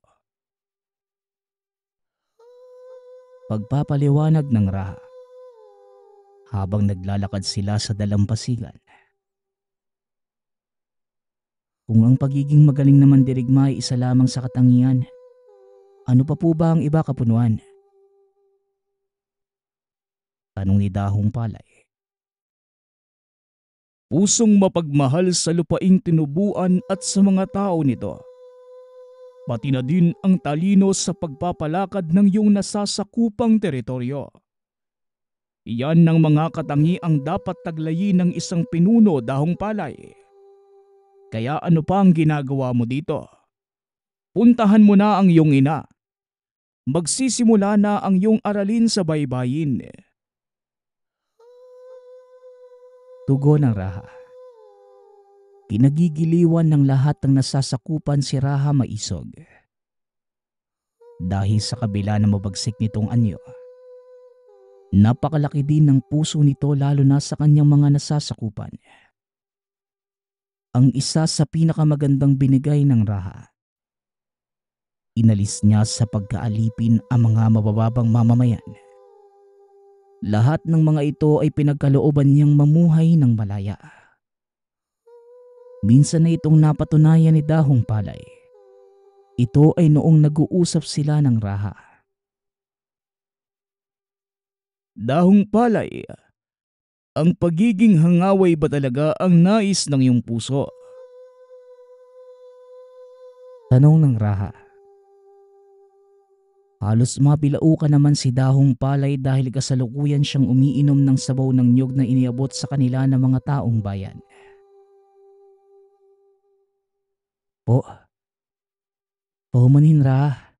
Pagpapaliwanag ng Raha habang naglalakad sila sa dalampasigan. Kung ang pagiging magaling na mandirigma ay isa lamang sa katangian, ano pa po ba ang iba, kapunuan? Tanong ni Dahong Palay. Pusong mapagmahal sa lupaing tinubuan at sa mga tao nito. Pati na din ang talino sa pagpapalakad ng iyong nasasakupang teritoryo. Iyan ang mga katangiang dapat taglayin ng isang pinuno, Dahong Palay. Kaya ano pa ang ginagawa mo dito? Puntahan mo na ang iyong ina. Magsisimula na ang iyong aralin sa baybayin. Tugon ng Raha. Pinagigiliwan ng lahat ng nasasakupan si Raha Maisog. Dahil sa kabila na mabagsik nitong anyo, napakalaki din ng puso nito lalo na sa kanyang mga nasasakupan. Ang isa sa pinakamagandang binigay ng Raha. Inalis niya sa pagkaalipin ang mga mabababang mamamayan. Lahat ng mga ito ay pinagkalooban niyang mamuhay ng malaya. Minsan na itong napatunayan ni Dahong Palay. Ito ay noong nag-uusap sila ng Raha. Dahong Palay, ang pagiging hangaway ba talaga ang nais ng iyong puso? Tanong ng Raha. Halos mapilaukan naman si Dahong Palay dahil kasalukuyan siyang umiinom ng sabaw ng niyog na iniabot sa kanila ng mga taong bayan. Paumanin, Raha.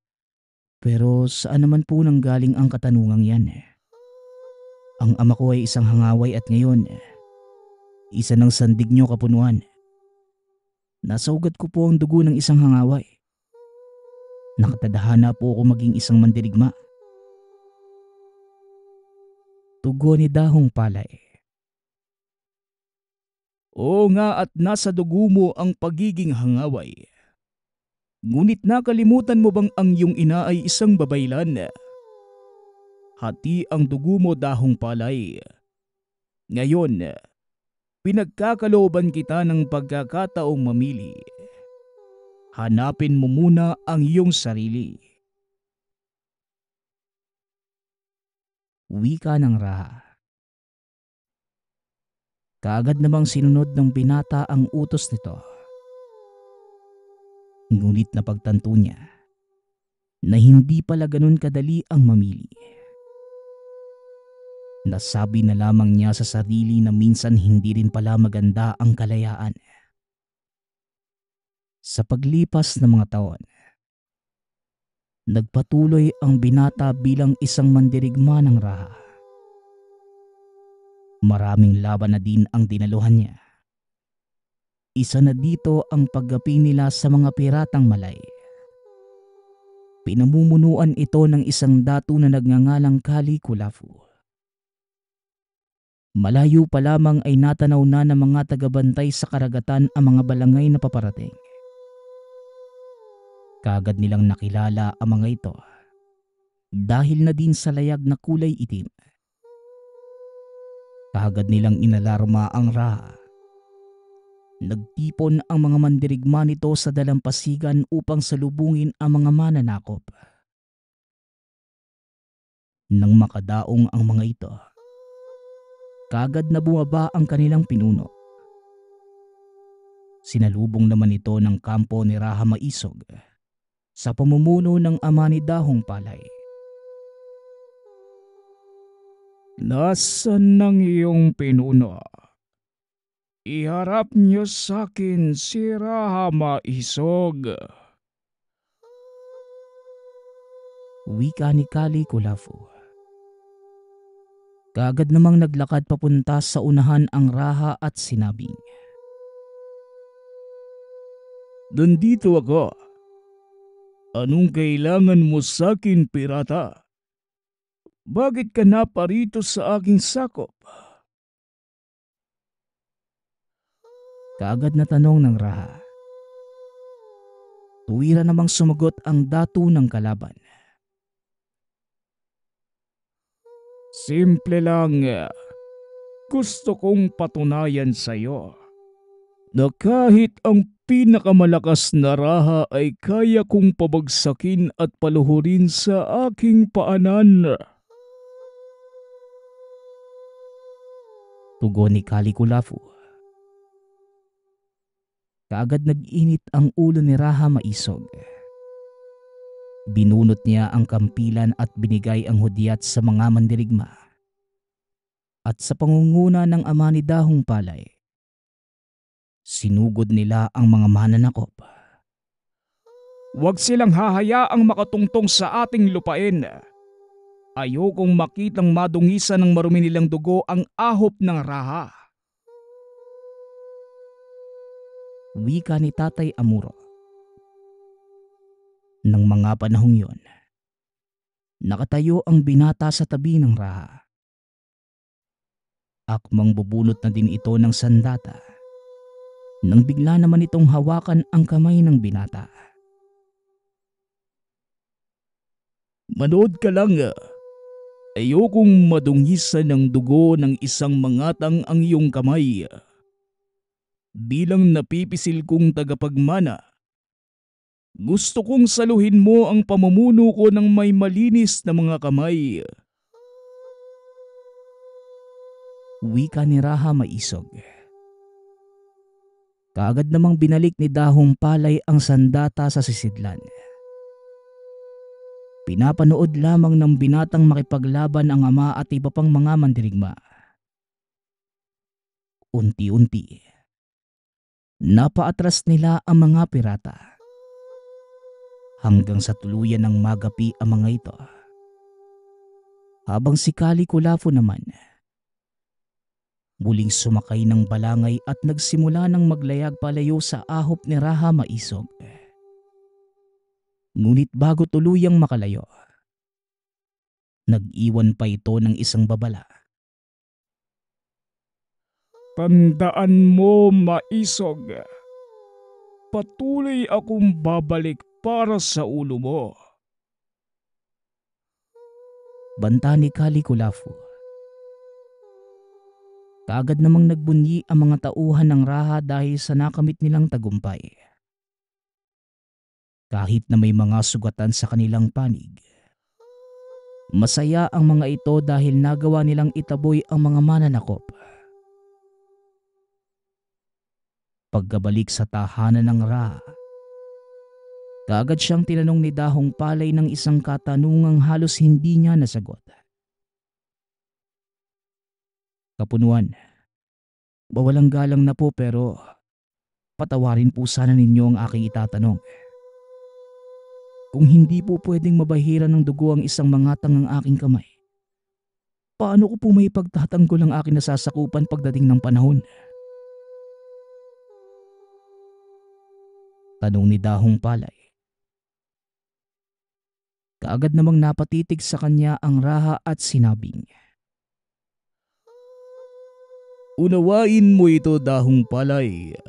Pero saan naman po nanggaling ang katanungang yan? Ang ama ko ay isang hangaway at ngayon, isa ng sandig niyo, kapunuan. Nasa ugat ko po ang dugo ng isang hangaway. Nakatadhana po ako maging isang mandirigma. Tugon ni Dahong Palay. Oo nga, at nasa dugo mo ang pagiging hangaway. Ngunit nakalimutan mo bang ang iyong ina ay isang babaylan? Hati ang dugo mo, Dahong Palay. Ngayon, pinagkakalooban kita ng pagkakataong mamili. Hanapin mo muna ang iyong sarili. Wika ng Raha. Kaagad namang sinunod ng binata ang utos nito. Ngunit napagtanto niya na hindi pala ganun kadali ang mamili. Nasabi na lamang niya sa sarili na minsan hindi rin pala maganda ang kalayaan. Sa paglipas ng mga taon, nagpatuloy ang binata bilang isang mandirigma ng raha. Maraming laban na din ang dinaluhan niya. Isa na dito ang paggapi nila sa mga piratang Malay. Pinamumunuan ito ng isang datu na nagngangalang Kali Kulafu. Malayo pa lamang ay natanaw na ng mga tagabantay sa karagatan ang mga balangay na paparating. Kaagad nilang nakilala ang mga ito dahil na din sa layag na kulay itim. Kaagad nilang inalarma ang raha. Nagtipon ang mga mandirigma nito sa dalampasigan upang salubungin ang mga mananakop. Nang makadaong ang mga ito, kaagad na bumaba ang kanilang pinuno. Sinalubong naman ito ng kampo ni Raha Maisog sa pamumuno ng ama ni Dahong Palay. Nasaan ng iyong pinuno? Iharap niyo sa akin si Raha Maisog. Wika ni Kali Kulafu. Kaagad namang naglakad papunta sa unahan ang Raha at sinabing, Nandito ako. Anong kailangan mo sa akin, pirata? Bakit ka naparito sa aking sakop? Kaagad na tanong ng Raha. Tuwira namang sumagot ang datu ng kalaban. Simple lang. Gusto kong patunayan sa iyo na kahit ang pinakamalakas na raha ay kaya kong pabagsakin at paluhurin sa aking paanan. Tugon ni Kali Kulafu. Kaagad nag-init ang ulo ni Raha Maisog. Binunot niya ang kampilan at binigay ang hudyat sa mga mandirigma. At sa pangunguna ng ama ni Dahong Palay, sinugod nila ang mga mananakop. Huwag silang hahayaang makatungtong sa ating lupain. Ayokong makitang madungisan ng marumi nilang dugo ang ahop ng raha. Wika ni Tatay Amuro. Nang mga panahong yon, nakatayo ang binata sa tabi ng raha. Akmang bubunot na din ito ng sandata nang bigla naman itong hawakan ang kamay ng binata. Manood ka lang. Ayokong madungisan ng dugo ng isang mangatang ang iyong kamay. Bilang napipisil kong tagapagmana, gusto kong saluhin mo ang pamumuno ko ng may malinis na mga kamay. Wika ni Raha Maisog. Kaagad namang binalik ni Dahong Palay ang sandata sa sisidlan. Pinapanood lamang ng binatang makipaglaban ang ama at iba pang mga mandirigma. Unti-unti, napaatras nila ang mga pirata. Hanggang sa tuluyan ng magapi ang mga ito. Habang si Kali Kulafu naman, muling sumakay ng balangay at nagsimula ng maglayag palayo sa ahop ni Raha Maisog. Ngunit bago tuluyang makalayo, nag-iwan pa ito ng isang babala. Tandaan mo, Maisog. Patuloy akong babalik para sa ulo mo. Banta ni Kali Kulafu. Kaagad namang nagbunyi ang mga tauhan ng Raha dahil sa nakamit nilang tagumpay. Kahit na may mga sugatan sa kanilang panig, masaya ang mga ito dahil nagawa nilang itaboy ang mga mananakop. Pagkabalik sa tahanan ng Raha, Kaagad siyang tinanong ni Dahong Palay ng isang katanungang halos hindi niya nasagot. Kapunuan, mawalang galang na po pero patawarin po sana ninyo ang aking itatanong. Kung hindi po pwedeng mabahiran ng dugo ang isang mangatang ng aking kamay, paano ko po may pagtatanggol ang aking nasasakupan pagdating ng panahon? Tanong ni Dahong Palay. Kaagad namang napatitig sa kanya ang Raha at sinabing, "Unawain mo ito, Dahong Palay.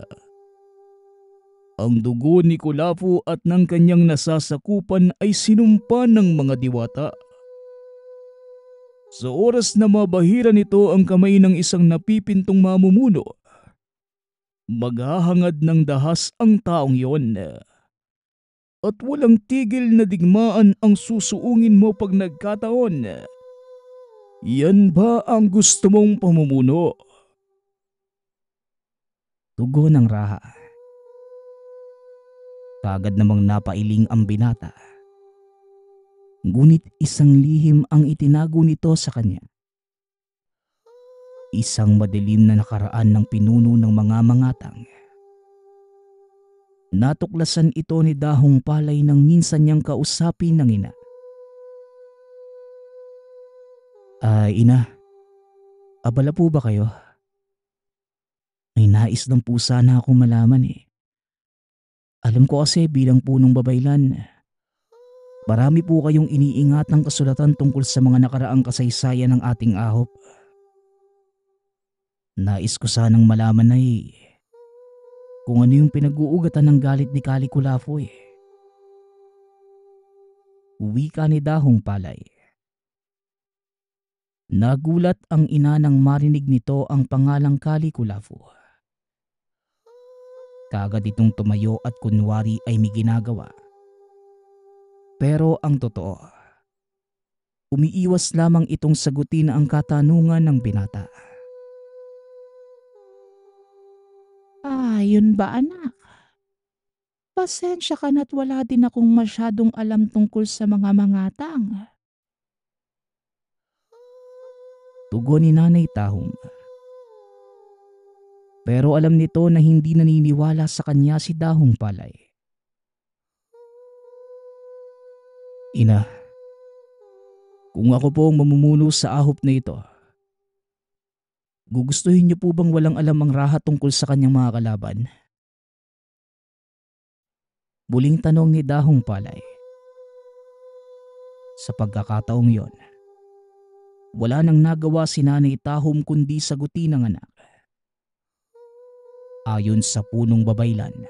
Ang dugo ni Kulafu at ng kanyang nasasakupan ay sinumpa ng mga diwata. Sa oras na mabahira nito ang kamay ng isang napipintong mamumuno, maghahangad ng dahas ang taong yon. At walang tigil na digmaan ang susuungin mo pag nagkataon. Yan ba ang gusto mong pamumuno?" Tugon ng Raha. Kaagad namang napailing ang binata. Ngunit isang lihim ang itinago nito sa kanya. Isang madilim na nakaraan ng pinuno ng mga mangatang. Natuklasan ito ni Dahong Palay nang minsan niyang kausapin ng ina. Ina, abala po ba kayo? May nais lang po sana akong malaman eh. Alam ko kasi bilang punong babaylan, marami po kayong iniingatang kasulatan tungkol sa mga nakaraang kasaysayan ng ating ahop. Nais ko sanang malaman ay kung ano yung pinag-uugatan ng galit ni Kali Kulafu eh. Wika ni Dahong Palay. Nagulat ang ina nang marinig nito ang pangalang Kali Kulafu. Kaagad itong tumayo at kunwari ay may ginagawa. Pero ang totoo, umiiwas lamang itong sagutin ang katanungan ng binata. Yun ba anak? Pasensya ka na't wala din akong masyadong alam tungkol sa mga mangatang. Tugon ni Nanay Tahong. Pero alam nito na hindi naniniwala sa kanya si Dahong Palay. Ina, kung ako po ang mamumuno sa ahop na ito, gugustuhin niyo po bang walang alam ang Raha tungkol sa kanyang mga kalaban? Muling tanong ni Dahong Palay. Sa pagkakataong yon, wala nang nagawa si Nanay Tahom kundi sagutin ang anak. Ayon sa punong babaylan,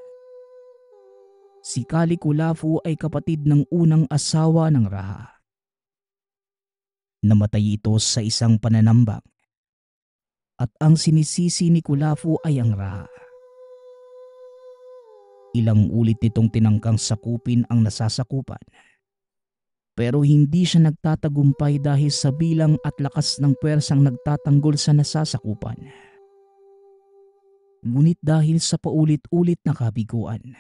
si Kali Kulafu ay kapatid ng unang asawa ng Raha. Namatay ito sa isang pananambang at ang sinisisi ni Kulafu ay ang Raha. Ilang ulit nitong tinangkang sakupin ang nasasakupan, pero hindi siya nagtatagumpay dahil sa bilang at lakas ng pwersang nagtatanggol sa nasasakupan. Ngunit dahil sa paulit-ulit na kabiguan,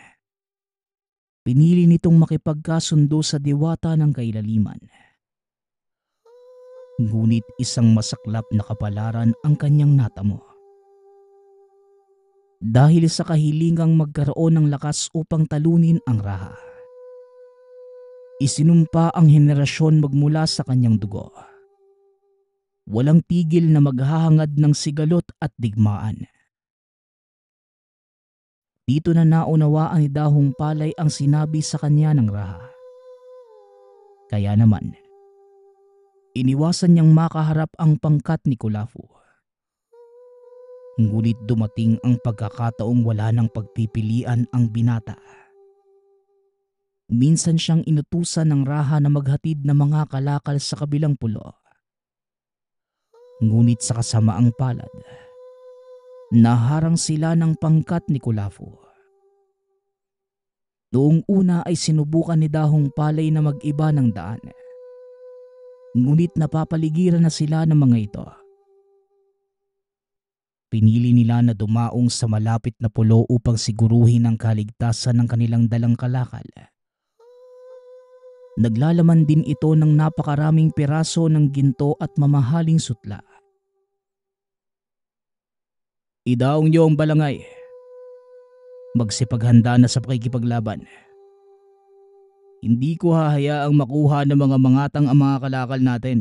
pinili nitong makipagkasundo sa diwata ng kailaliman. Ngunit isang masaklap na kapalaran ang kanyang natamo. Dahil sa kahilingang magkaroon ng lakas upang talunin ang Raha, isinumpa ang henerasyon magmula sa kanyang dugo. Walang tigil na maghahangad ng sigalot at digmaan. Dito na naunawaan ni Dahong Palay ang sinabi sa kanya ng Raha. Kaya naman, iniwasan niyang makaharap ang pangkat ni Kulafu. Ngunit dumating ang pagkakataong wala ng pagpipilian ang binata. Minsan siyang inutusan ng Raha na maghatid ng mga kalakal sa kabilang pulo. Ngunit sa kasamaang palad, naharang sila ng pangkat ni Kulafu. Noong una ay sinubukan ni Dahong Palay na mag-iba ng daan. Ngunit napapaligiran na sila ng mga ito. Pinili nila na dumaong sa malapit na pulo upang siguruhin ang kaligtasan ng kanilang dalang kalakal Naglalaman din ito ng napakaraming piraso ng ginto at mamahaling sutla. Idaong niyo ang balangay. Magsipaghanda na sa pakikipaglaban. Hindi ko hahayaang makuha ng mga mangatang ang mga kalakal natin.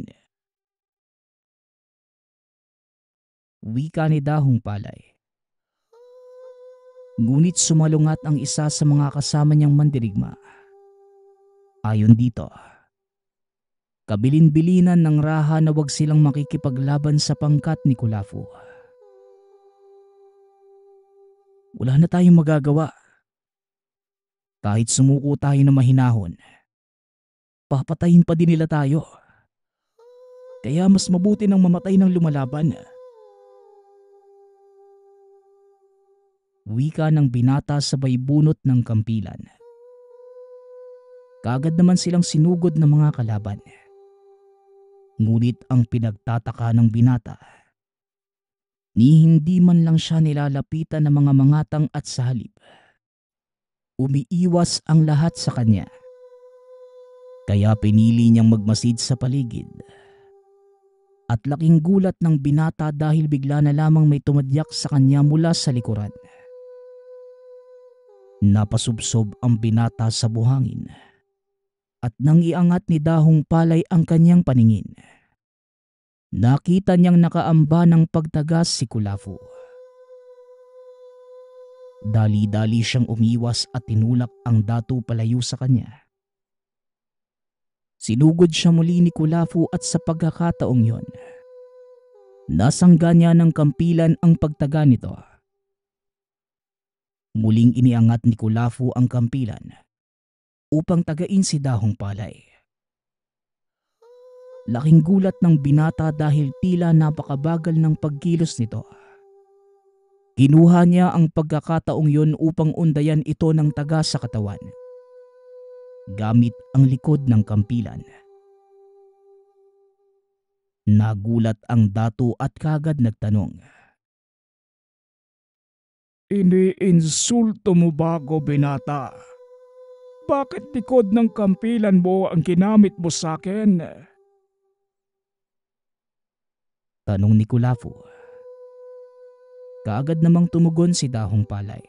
Wika ni Dahong Palay. Ngunit sumalungat ang isa sa mga kasama niyang mandirigma. Ayon dito, kabilin-bilinan ng raha na wag silang makikipaglaban sa pangkat ni Kulafu. Wala na tayong magagawa. Kahit sumuko tayo na mahinahon, papatayin pa din nila tayo. Kaya mas mabuti nang mamatay ng lumalaban. Wika ng binata sabay bunot ng kampilan. Kaagad naman silang sinugod ng mga kalaban. Ngunit ang pinagtataka ng binata, ni hindi man lang siya nilalapitan ng mga mangatang at sa halip, umiiwas ang lahat sa kanya. Kaya pinili niyang magmasid sa paligid. At laking gulat ng binata dahil bigla na lamang may tumadyak sa kanya mula sa likuran. Napasubsob ang binata sa buhangin. At nang iangat ni Dahong Palay ang kanyang paningin, nakita niyang nakaamba ng pagtagas si Kulafu. Dali-dali siyang umiwas at tinulak ang datu palayo sa kanya. Sinugod siya muli ni Kulafu at sa pagkakataong yon, nasangga niya ng kampilan ang pagtaga nito. Muling iniangat ni Kulafu ang kampilan upang tagain si Dahong Palay. Laking gulat ng binata dahil tila napakabagal ng pagkilos nito. Kinuha niya ang pagkakataong yon upang undayan ito ng taga sa katawan, gamit ang likod ng kampilan. Nagulat ang datu at kagad nagtanong. Iniinsulto mo ba ako, binata? Bakit likod ng kampilan mo ang ginamit mo sa akin? Tanong ni Kulafu. Kaagad namang tumugon si Dahong Palay.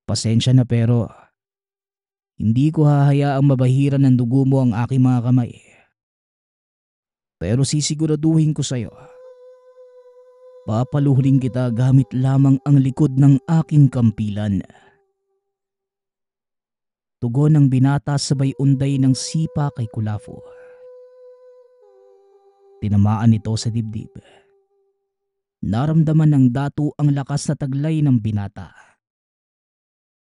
Pasensya na pero hindi ko hahayaang mabahiran ng dugo mo ang aking mga kamay. Pero sisiguraduhin ko sa'yo, papaluhurin kita gamit lamang ang likod ng aking kampilan. Tugon ng binata sabay unday ng sipa kay Kulafu. Tinamaan nito sa dibdib. Naramdaman ng datu ang lakas na taglay ng binata.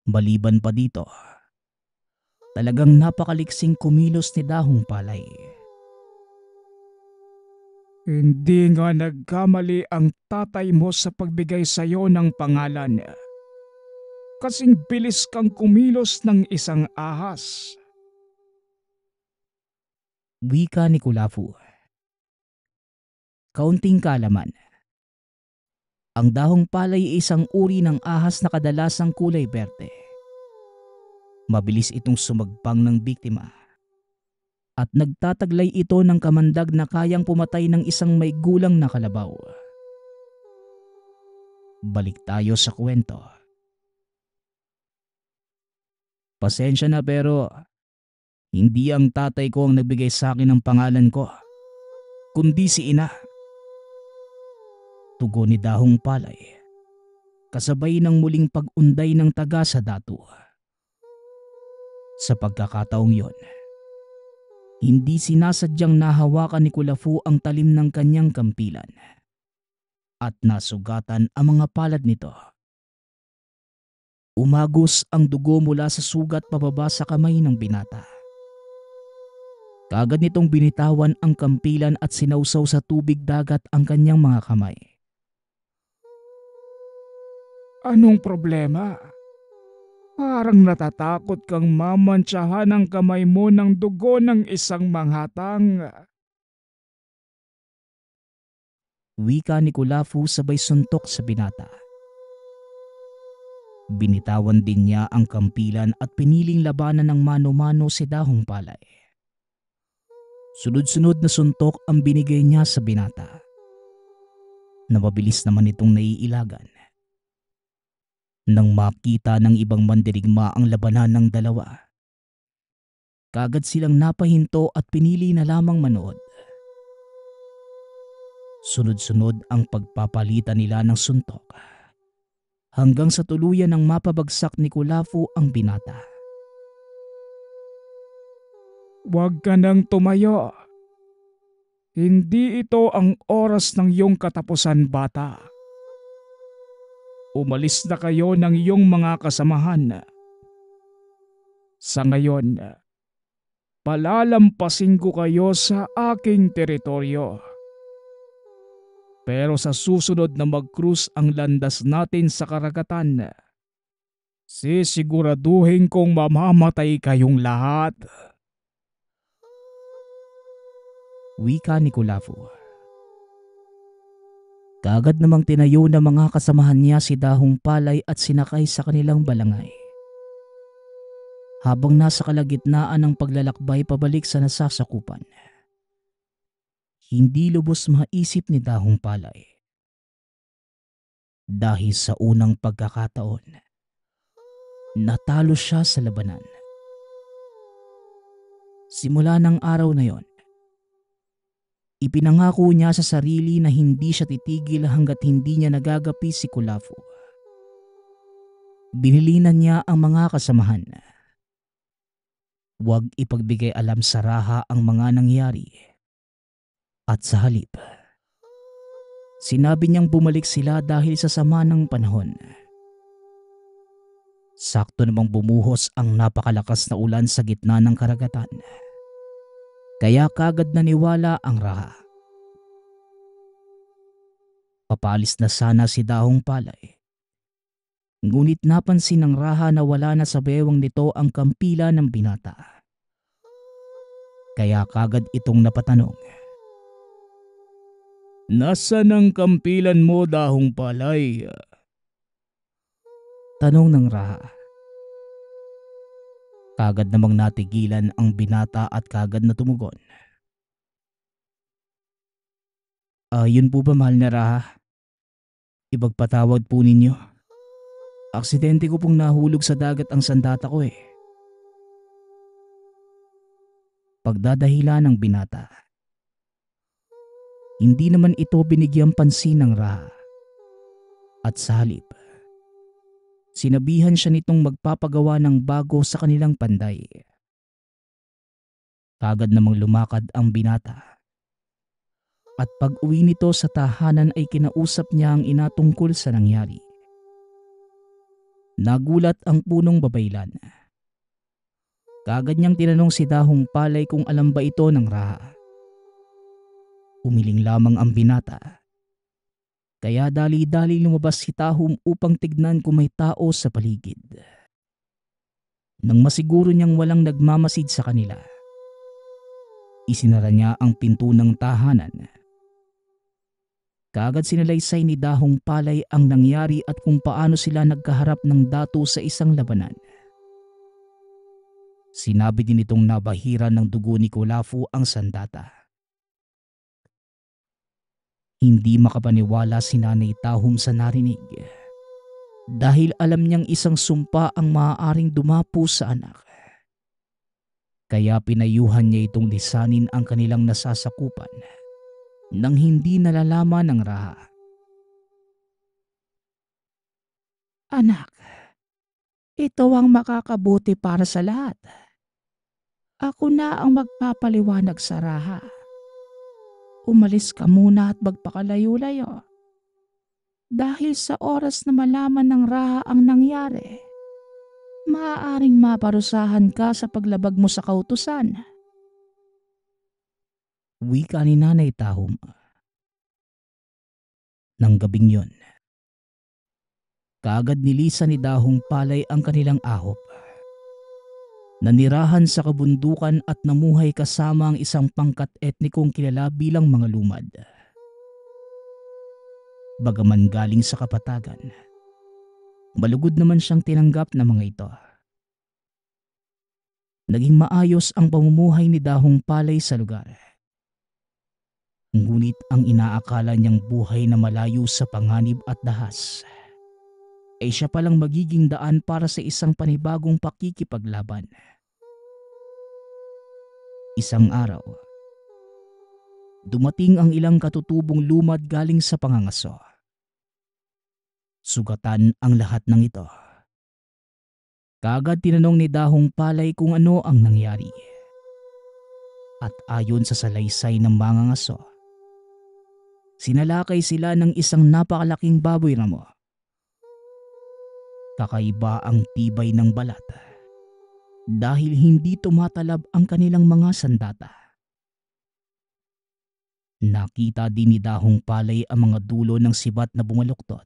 Maliban pa dito, talagang napakaliksing kumilos ni Dahong Palay. Hindi nga nagkamali ang tatay mo sa pagbigay sa iyo ng pangalan. Kasing bilis kang kumilos ng isang ahas. Wika ni Kulafu. Kaunting kaalaman. Ang Dahong Palay ay isang uri ng ahas na kadalasang kulay berde. Mabilis itong sumagpang ng biktima. At nagtataglay ito ng kamandag na kayang pumatay ng isang may gulang na kalabaw. Balik tayo sa kwento. Pasensya na pero hindi ang tatay ko ang nagbigay sa akin ng pangalan ko, kundi si ina. Tugon ni Dahong Palay, kasabay ng muling pag-unday ng taga sa datu. Sa pagkakataong yon, hindi sinasadyang nahawakan ni Kulafu ang talim ng kanyang kampilan at nasugatan ang mga palad nito. Umagos ang dugo mula sa sugat pababa sa kamay ng binata. Kaagad nitong binitawan ang kampilan at sinausaw sa tubig dagat ang kanyang mga kamay. Anong problema? Parang natatakot kang mamantsahan ang kamay mo ng dugo ng isang manghatang. Wika ni Kulafu sabay suntok sa binata. Binitawan din niya ang kampilan at piniling labanan ng mano-mano si Dahong Palay. Sunod-sunod na suntok ang binigay niya sa binata, na mabilis naman itong naiilagan. Nang makita ng ibang mandirigma ang labanan ng dalawa, kaagad silang napahinto at pinili na lamang manood. Sunod-sunod ang pagpapalitan nila ng suntok, hanggang sa tuluyan ng mapabagsak ni Kulafu ang binata. Huwag ka nang tumayo. Hindi ito ang oras ng iyong katapusan, bata. Umalis na kayo ng iyong mga kasamahan. Sa ngayon, palalampasin ko kayo sa aking teritoryo. Pero sa susunod na mag-cruise ang landas natin sa karagatan, sisiguraduhin kong mamamatay kayong lahat. Wika ni Kulafu. Kaagad namang tinayo ng mga kasamahan niya si Dahong Palay at sinakay sa kanilang balangay. Habang nasa kalagitnaan ng paglalakbay pabalik sa nasasakupan, hindi lubos maisip ni Dahong Palay. Dahil sa unang pagkakataon, natalo siya sa labanan. Simula ng araw na yon, ipinangako niya sa sarili na hindi siya titigil hanggat hindi niya nagagapi si Kulafu. Binilinan niya ang mga kasamahan. Huwag ipagbigay alam sa Raha ang mga nangyari. At sa halip, sinabi niyang bumalik sila dahil sa sama ng panahon. Sakto namang bumuhos ang napakalakas na ulan sa gitna ng karagatan. Kaya kagad naniwala ang Raha. Papalis na sana si Dahong Palay. Ngunit napansin ng Raha na wala na sa bewang nito ang kampila ng binata. Kaya kagad itong napatanong. Nasaan ang kampilan mo, Dahong Palay? Tanong ng Raha. Kagad namang natigilan ang binata at kagad na tumugon. Yun po ba, mahal na Raha? Ipagpatawad po ninyo. Aksidente ko pong nahulog sa dagat ang sandata ko eh. Pagdadahilan ng binata. Hindi naman ito binigyang pansin ng Raha. At sa halip, sinabihan siya nitong magpapagawa ng bago sa kanilang panday. Kagad namang lumakad ang binata. At pag uwi nito sa tahanan ay kinausap niya ang ina tungkol sa nangyari. Nagulat ang punong babaylan. Kagad niyang tinanong si Dahong Palay kung alam ba ito ng Raha. Umiling lamang ang binata. Kaya dali-dali lumabas si Tahom upang tignan kung may tao sa paligid. Nang masiguro niyang walang nagmamasid sa kanila, isinara niya ang pinto ng tahanan. Kaagad sinalaysay ni Dahong Palay ang nangyari at kung paano sila nagkaharap ng dato sa isang labanan. Sinabi din itong nabahira ng dugo ni Kulafu ang sandata. Hindi makapaniwala si Nanay Tahom sa narinig dahil alam niyang isang sumpa ang maaaring dumapo sa anak. Kaya pinayuhan niya itong lisanin ang kanilang nasasakupan nang hindi nalalaman ng Raha. Anak, ito ang makakabuti para sa lahat. Ako na ang magpapaliwanag sa Raha. Umalis ka muna at magpakalayo-layo. Dahil sa oras na malaman ng Raha ang nangyari, maaaring maparusahan ka sa paglabag mo sa kautusan. Wika ni Nanay Tahom. Nang gabing yon, kaagad nilisan ni Dahong Palay ang kanilang ahop. Nanirahan sa kabundukan at namuhay kasama ang isang pangkat etnikong kilala bilang mga lumad. Bagaman galing sa kapatagan, Malugod naman siyang tinanggap ng mga ito. Naging maayos ang pamumuhay ni Dahong Palay sa lugar. Ngunit ang inaakala niyang buhay na malayo sa panganib at dahas ay siya palang magiging daan para sa isang panibagong pakikipaglaban. Isang araw, dumating ang ilang katutubong lumad galing sa pangangaso. Sugatan ang lahat ng ito. Kaagad tinanong ni Dahong Palay kung ano ang nangyari. At ayon sa salaysay ng mangangaso, sinalakay sila ng isang napakalaking baboy ramo. Kakaiba ang tibay ng balat dahil hindi tumatalab ang kanilang mga sandata. Nakita din ni Dahong Palay ang mga dulo ng sibat na bumaluktot.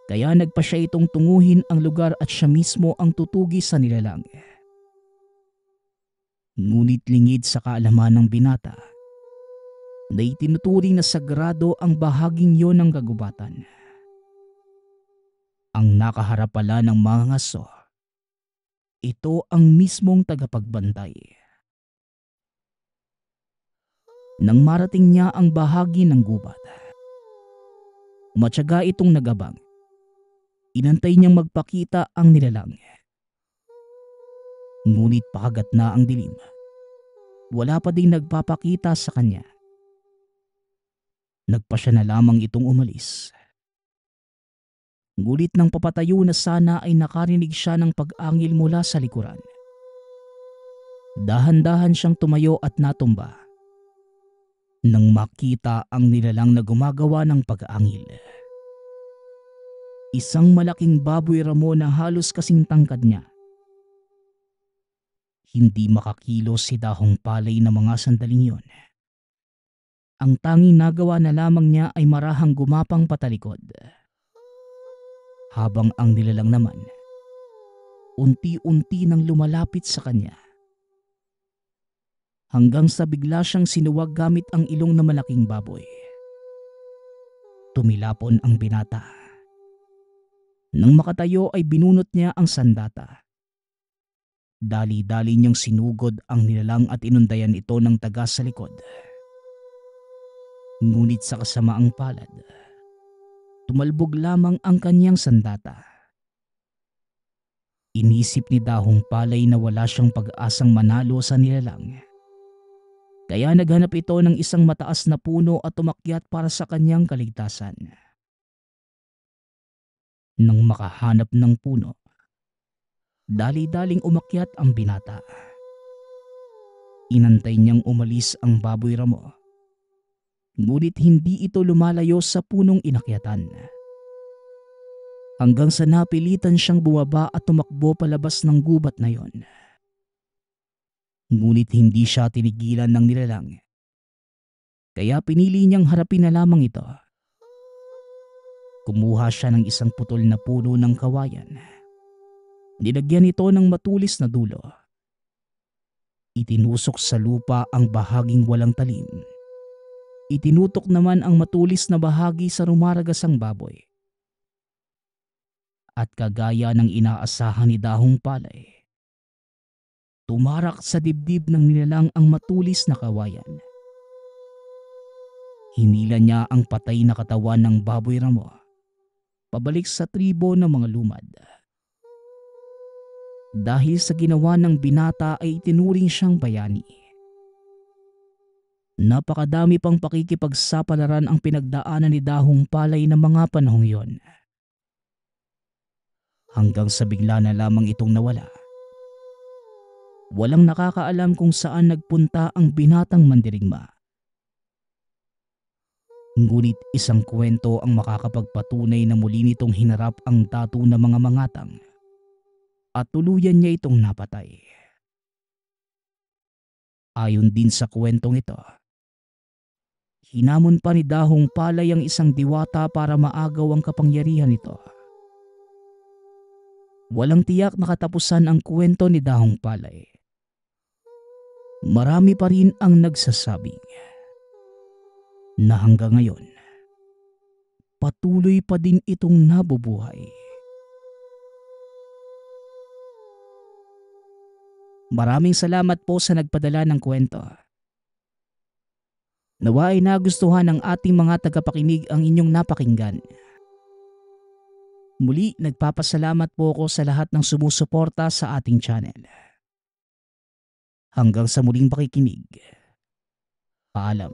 Kaya nagpa siya itong tunguhin ang lugar at siya mismo ang tutugi sa nilalang. Ngunit lingid sa kaalaman ng binata na itinuturing na sagrado ang bahaging yon ng kagubatan. Ang nakaharap pala ng mga ngaso, ito ang mismong tagapagbantay. Nang marating niya ang bahagi ng gubat, matyaga itong nagabang. Inantay niyang magpakita ang nilalang. Ngunit pakagat na ang dilim, wala pa ding nagpapakita sa kanya. Nagpa siya na lamang itong umalis. Ngunit nang papatayo na sana ay nakarinig siya ng pag-angil mula sa likuran. Dahan-dahan siyang tumayo at natumba nang makita ang nilalang na gumagawa ng pag-angil. Isang malaking baboy ramo na halos kasing tangkad niya. Hindi makakilos si Dahong Palay na mga sandaling yon. Ang tanging nagawa na lamang niya ay marahang gumapang patalikod. Habang ang nilalang naman, unti-unti nang lumalapit sa kanya. Hanggang sa bigla siyang sinuwag gamit ang ilong na malaking baboy. Tumilapon ang binata. Nang makatayo ay binunot niya ang sandata. Dali-dali niyang sinugod ang nilalang at inundayan ito ng taga sa likod. Ngunit sa kasamaang palad, tumalbog lamang ang kanyang sandata. Inisip ni Dahong Palay na wala siyang pag-asang manalo sa nilalang. Kaya naghanap ito ng isang mataas na puno at umakyat para sa kanyang kaligtasan. Nang makahanap ng puno, dali-daling umakyat ang binata. Inantay niyang umalis ang baboy ramo. Ngunit hindi ito lumalayo sa punong inakyatan. Hanggang sa napilitan siyang bumaba at tumakbo palabas ng gubat na yon. Ngunit hindi siya tinigilan ng nilalang. Kaya pinili niyang harapin na lamang ito. Kumuha siya ng isang putol na puno ng kawayan. Nilagyan ito ng matulis na dulo. Itinusok sa lupa ang bahaging walang talim. Itinutok naman ang matulis na bahagi sa rumaragasang baboy. At kagaya ng inaasahan ni Dahong Palay, tumarak sa dibdib ng nilalang ang matulis na kawayan. Hinila niya ang patay na katawan ng baboy ramo pabalik sa tribo ng mga lumad. Dahil sa ginawa ng binata ay itinuring siyang bayani. Napakadami pang pakikipagsapalaran ang pinagdaanan ni Dahong Palay ng mga panahong yon. Hanggang sa bigla na lamang itong nawala. Walang nakakaalam kung saan nagpunta ang binatang mandirigma. Ngunit isang kwento ang makakapagpatunay na muli nitong hinarap ang dato ng mga mangatang at tuluyan niya itong napatay. Ayon din sa kwentong ito, hinamon pa ni Dahong Palay ang isang diwata para maagaw ang kapangyarihan nito. Walang tiyak na katapusan ang kwento ni Dahong Palay. Marami pa rin ang nagsasabing na hanggang ngayon, patuloy pa din itong nabubuhay. Maraming salamat po sa nagpadala ng kwento. Nawa ay nagustuhan ng ating mga tagapakinig ang inyong napakinggan. Muli, nagpapasalamat po ako sa lahat ng sumusuporta sa ating channel. Hanggang sa muling pakikinig. Paalam.